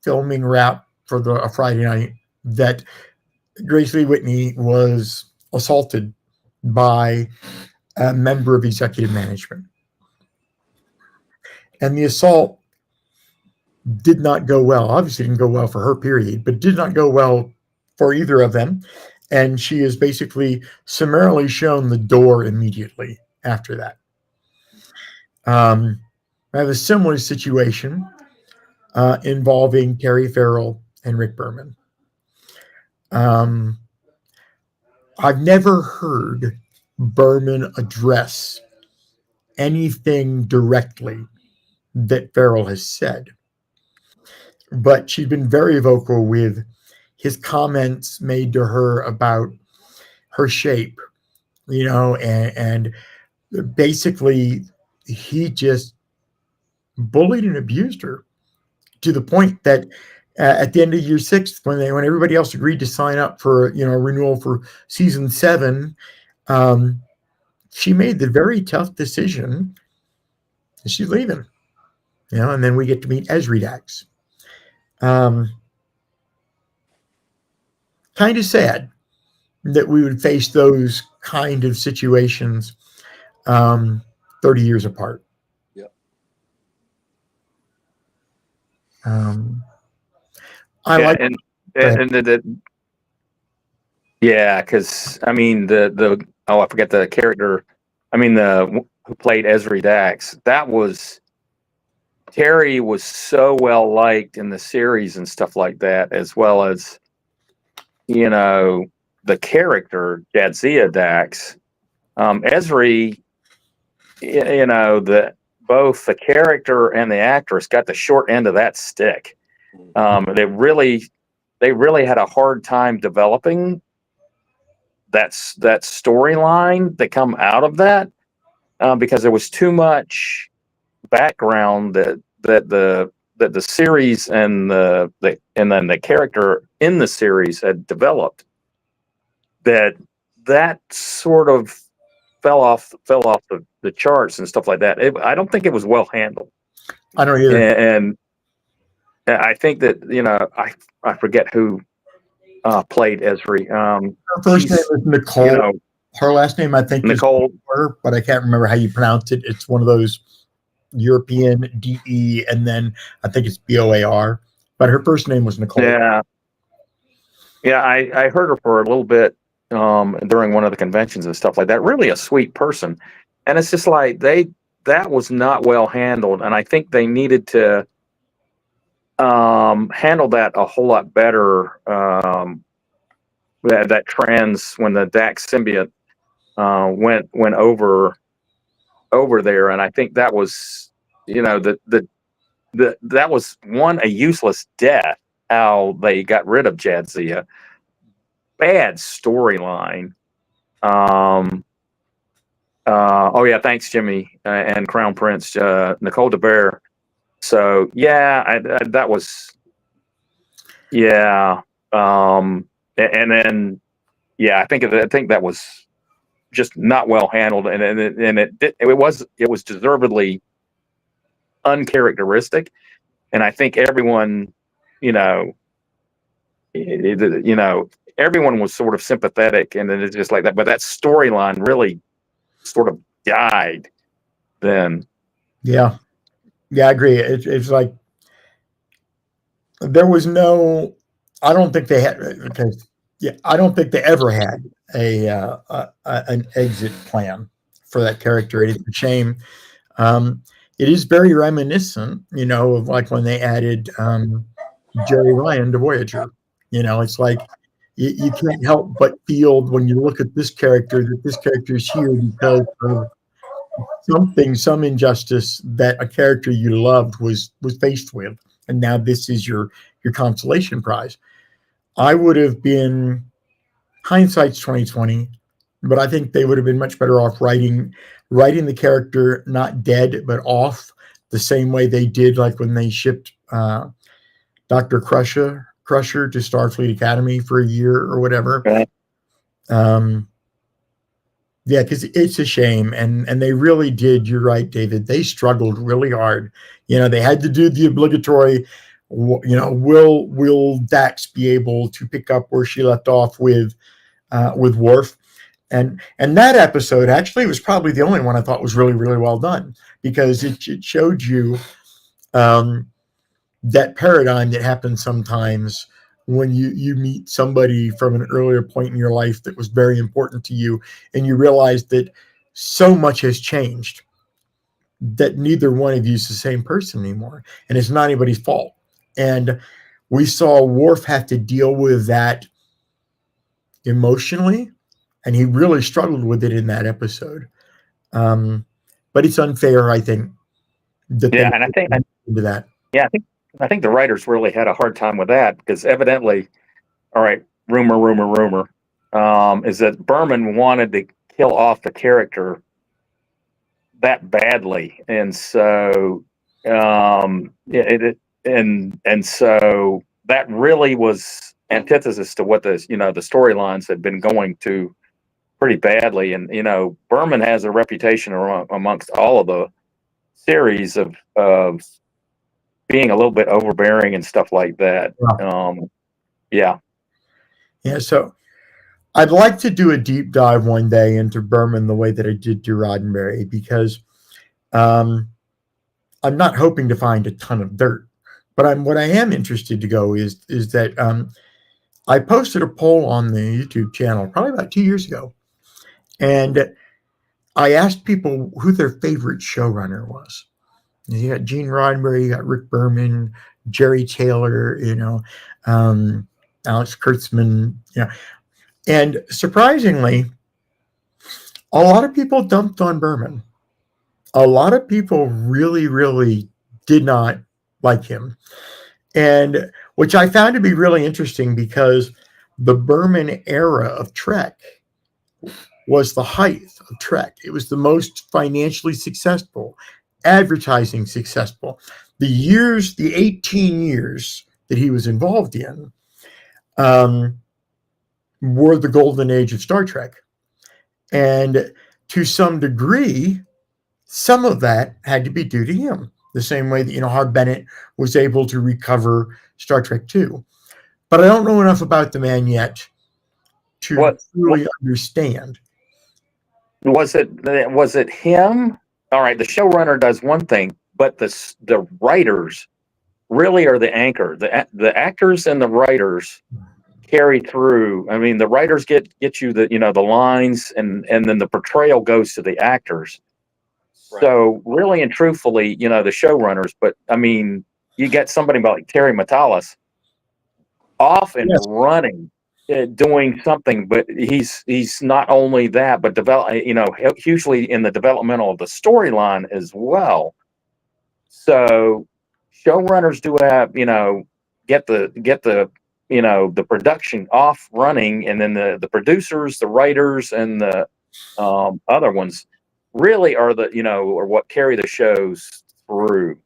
filming wrap for a Friday night that Grace Lee Whitney was assaulted by a member of executive management. And the assault did not go well. Obviously didn't go well for her, period, but did not go well for either of them. And she is basically summarily shown the door immediately after that. I have a similar situation involving Terry Farrell and Rick Berman. I've never heard Berman address anything directly that Farrell has said, but she's been very vocal with his comments made to her about her shape, and basically he just bullied and abused her to the point that at the end of year 6, when everybody else agreed to sign up for a renewal for season 7, um, she made the very tough decision that she's leaving. And then we get to meet Esri Dax. Um, kind of sad that we would face those kind of situations um, 30 years apart. Yep. Um, I Yeah, like. and yeah, because I mean the oh, I forget the character. I mean the who played Esri Dax. That was Terry was so well liked in the series and stuff like that, as well as you know the character Jadzia Dax. Esri, the both the character and the actress got the short end of that stick. They really had a hard time developing that storyline that come out of that because there was too much background that the series and and then the character in the series had developed that sort of fell off the charts and stuff like that. I don't think it was well handled, I don't either. and I think that I forget who played Esri. Her first name She's is you Nicole. know Her last name, I think, is Nicole. Cooper, but I can't remember how you pronounce it. It's one of those European DE, and then I think it's BOAR. But her first name was Nicole. Yeah, yeah. I heard her for a little bit during one of the conventions and stuff like that. Really a sweet person, and it's just like that was not well handled, and I think they needed to handle that a whole lot better. That trans when the Dax symbiote went over there, and I think that was that was one a useless death. How they got rid of Jadzia, bad storyline. Um, oh yeah, thanks Jimmy and Crown Prince Nicole DeBear. So yeah, that was yeah, and then yeah, I think that was just not well handled, and it was deservedly uncharacteristic, and I think everyone, you know, everyone was sort of sympathetic, and then it's just like that. But that storyline really sort of died then. Yeah, yeah, I agree. It's like there was no. I don't think they had. Okay, yeah, I don't think they ever had an exit plan for that character. It is a shame. Um, it is very reminiscent, of like when they added Jerry Ryan to Voyager. It's like you can't help but feel when you look at this character that this character is here because of some injustice that a character you loved was faced with, and now this is your consolation prize. I would have been hindsight's 2020, but I think they would have been much better off writing the character not dead but off the same way they did, like when they shipped Dr. Crusher to Starfleet Academy for a year or whatever. Right. Yeah, because it's a shame, and they really did. You're right, David. They struggled really hard. They had to do the obligatory. Will Dax be able to pick up where she left off with Worf? And that episode actually was probably the only one I thought was really really well done, because it showed you that paradigm that happens sometimes when you meet somebody from an earlier point in your life that was very important to you, and you realize that so much has changed that neither one of you is the same person anymore, and it's not anybody's fault. And we saw Worf have to deal with that emotionally, and he really struggled with it in that episode. But it's unfair, I think, that they Yeah, and I think into that. yeah, I think the writers really had a hard time with that because evidently, all right, rumor, is that Berman wanted to kill off the character that badly, and so and so that really was antithesis to what the storylines had been going to pretty badly. And Berman has a reputation amongst all of the series of being a little bit overbearing and stuff like that. Yeah. Yeah. So I'd like to do a deep dive one day into Berman the way that I did to Roddenberry, because I'm not hoping to find a ton of dirt, but what I am interested to go is that I posted a poll on the YouTube channel probably about 2 years ago, and I asked people who their favorite showrunner was. You got Gene Roddenberry, you got Rick Berman, Jerry Taylor, Alex Kurtzman, and surprisingly, a lot of people dumped on Berman. A lot of people really, really did not like him, and which I found to be really interesting, because the Berman era of Trek was the height of Trek. It was the most financially successful, advertising successful. The 18 years that he was involved in were the golden age of Star Trek. And to some degree, some of that had to be due to him. The same way that, Harv Bennett was able to recover Star Trek 2. But I don't know enough about the man yet to really understand. Was it him? All right, the showrunner does one thing, but the writers really are the anchor. The actors and the writers carry through. I mean, the writers get you the lines, and then the portrayal goes to the actors. Right. So really and truthfully, the showrunners. But I mean, you get somebody like Terry Matalas off and running, doing something, but he's not only that, but hugely in the developmental of the storyline as well. So showrunners do have, get the the production off running, and then the producers, the writers, and the other ones really are or what carry the shows through.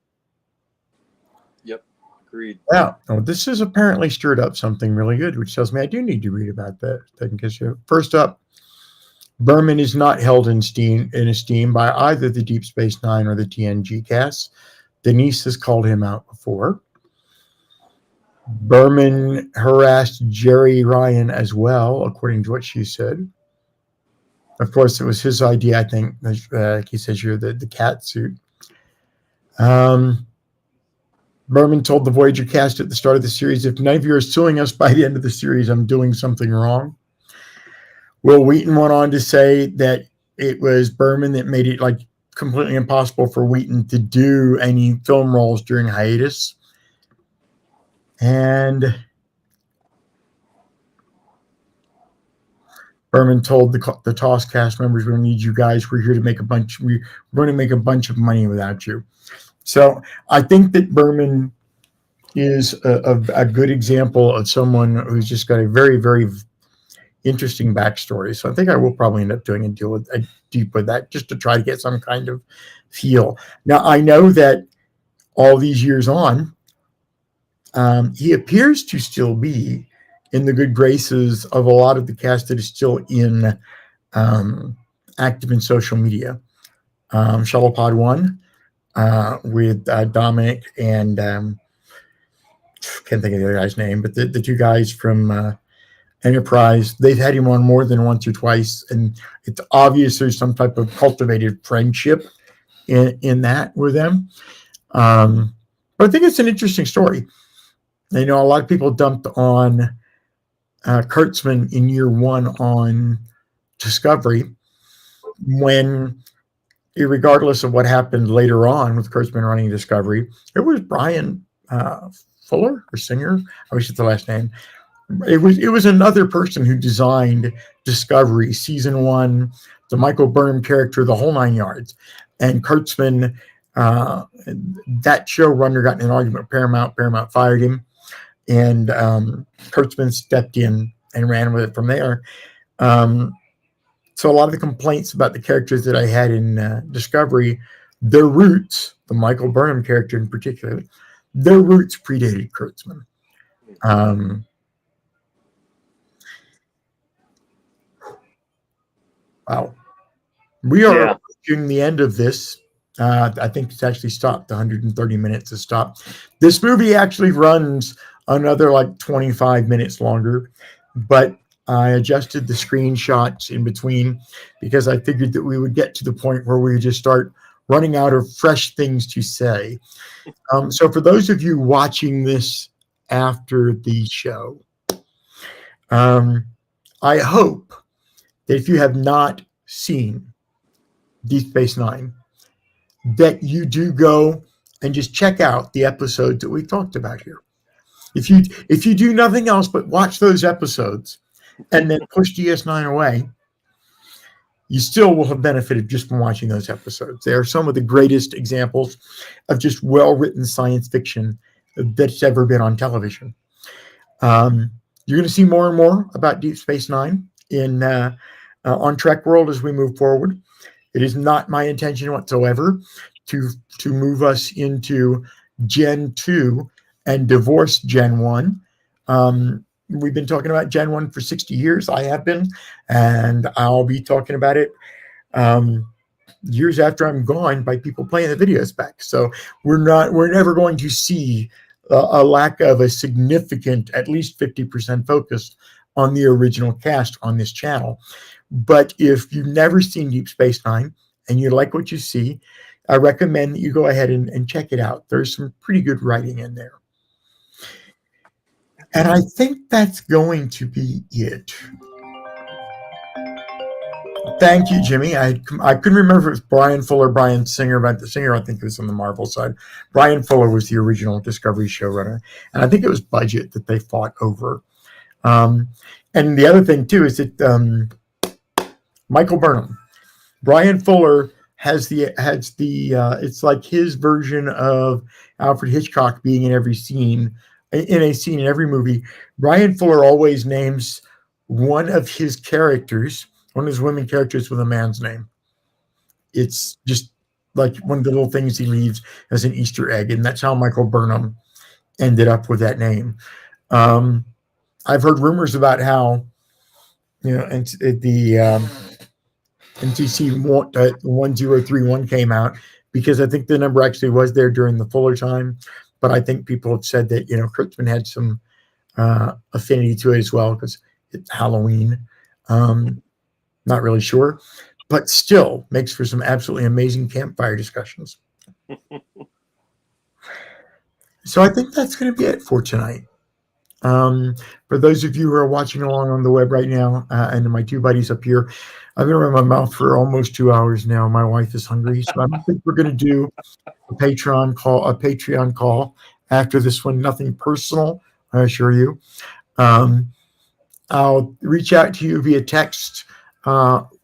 Yep. Agreed. Yeah. Oh, this has apparently stirred up something really good, which tells me I do need to read about that. Because first up, Berman is not held in esteem by either the Deep Space Nine or the TNG cast. Denise has called him out before. Berman harassed Jerry Ryan as well, according to what she said. Of course, it was his idea, I think. Like he says here, the cat suit. Berman told the Voyager cast at the start of the series, if none of you are suing us by the end of the series, I'm doing something wrong. Will Wheaton went on to say that it was Berman that made it completely impossible for Wheaton to do any film roles during hiatus. And Berman told the TOS cast members, "We don't need you guys. We're here to make we're going to make a bunch of money without you." So I think that Berman is a good example of someone who's just got a very, very interesting backstory. So I think I will probably end up doing a deep with that, just to try to get some kind of feel. Now, I know that all these years on, he appears to still be in the good graces of a lot of the cast that is still active in social media. Shuttlepod 1 with Dominic and can't think of the other guy's name, but the two guys from Enterprise, they've had him on more than once or twice, and it's obvious there's some type of cultivated friendship in that with them. But I think it's an interesting story. A lot of people dumped on Kurtzman in year one on Discovery, when, regardless of what happened later on with Kurtzman running Discovery, it was Brian Fuller or Singer. I wish it's the last name. It was another person who designed Discovery, season 1, the Michael Burnham character, the whole 9 yards. And Kurtzman, that showrunner got in an argument with Paramount. Paramount fired him, and Kurtzman stepped in and ran with it from there. So a lot of the complaints about the characters that I had in Discovery, their roots, the Michael Burnham character in particular, their roots predated Kurtzman. Wow. We are Yeah. approaching the end of this. I think it's actually stopped. 130 minutes has stopped. This movie actually runs another like 25 minutes longer, but I adjusted the screenshots in between because I figured that we would get to the point where we would just start running out of fresh things to say. So, for those of you watching this after the show, um, I hope that if you have not seen Deep Space Nine, that you do go and just check out the episodes that we talked about here. If you do nothing else but watch those episodes and then push DS9 away, you still will have benefited just from watching those episodes. They are some of the greatest examples of just well-written science fiction that's ever been on television. You're going to see more and more about Deep Space Nine in on Trek World as we move forward. It is not my intention whatsoever to move us into Gen 2 and divorce Gen 1. We've been talking about Gen 1 for 60 years. I have been, and I'll be talking about it years after I'm gone by people playing the videos back. So we're never going to see a lack of a significant, at least 50% focus on the original cast on this channel. But if you've never seen Deep Space Nine and you like what you see, I recommend that you go ahead and check it out. There's some pretty good writing in there. And I think that's going to be it. Thank you, Jimmy. I couldn't remember if it was Brian Fuller, Brian Singer, but the Singer I think was on the Marvel side. Brian Fuller was the original Discovery showrunner, and I think it was budget that they fought over. And the other thing too is that Michael Burnham, Brian Fuller has the it's like his version of Alfred Hitchcock being in every scene, in a scene in every movie. Brian Fuller always names one of his characters, one of his women characters, with a man's name. It's just like one of the little things he leaves as an Easter egg, and that's how Michael Burnham ended up with that name. I've heard rumors about how, and the NTC 1031 came out because I think the number actually was there during the Fuller time, but I think people have said that Kurtzman had some affinity to it as well because it's Halloween. Not really sure, but still makes for some absolutely amazing campfire discussions. So I think that's going to be it for tonight. For those of you who are watching along on the web right now, and my two buddies up here, I've been running my mouth for almost 2 hours now. My wife is hungry, so I think we're going to do a Patreon call after this one. Nothing personal, I assure you. I'll reach out to you via text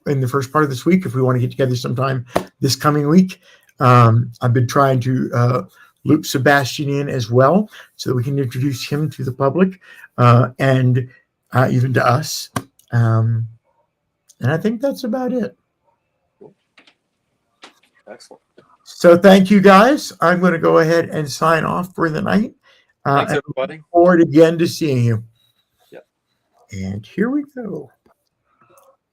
in the first part of this week if we want to get together sometime this coming week. I've been trying to loop Sebastian in as well so that we can introduce him to the public and even to us. And I think that's about it. Excellent. So thank you, guys. I'm going to go ahead and sign off for the night. Thanks, everybody. Look forward again to seeing you. Yep. And here we go.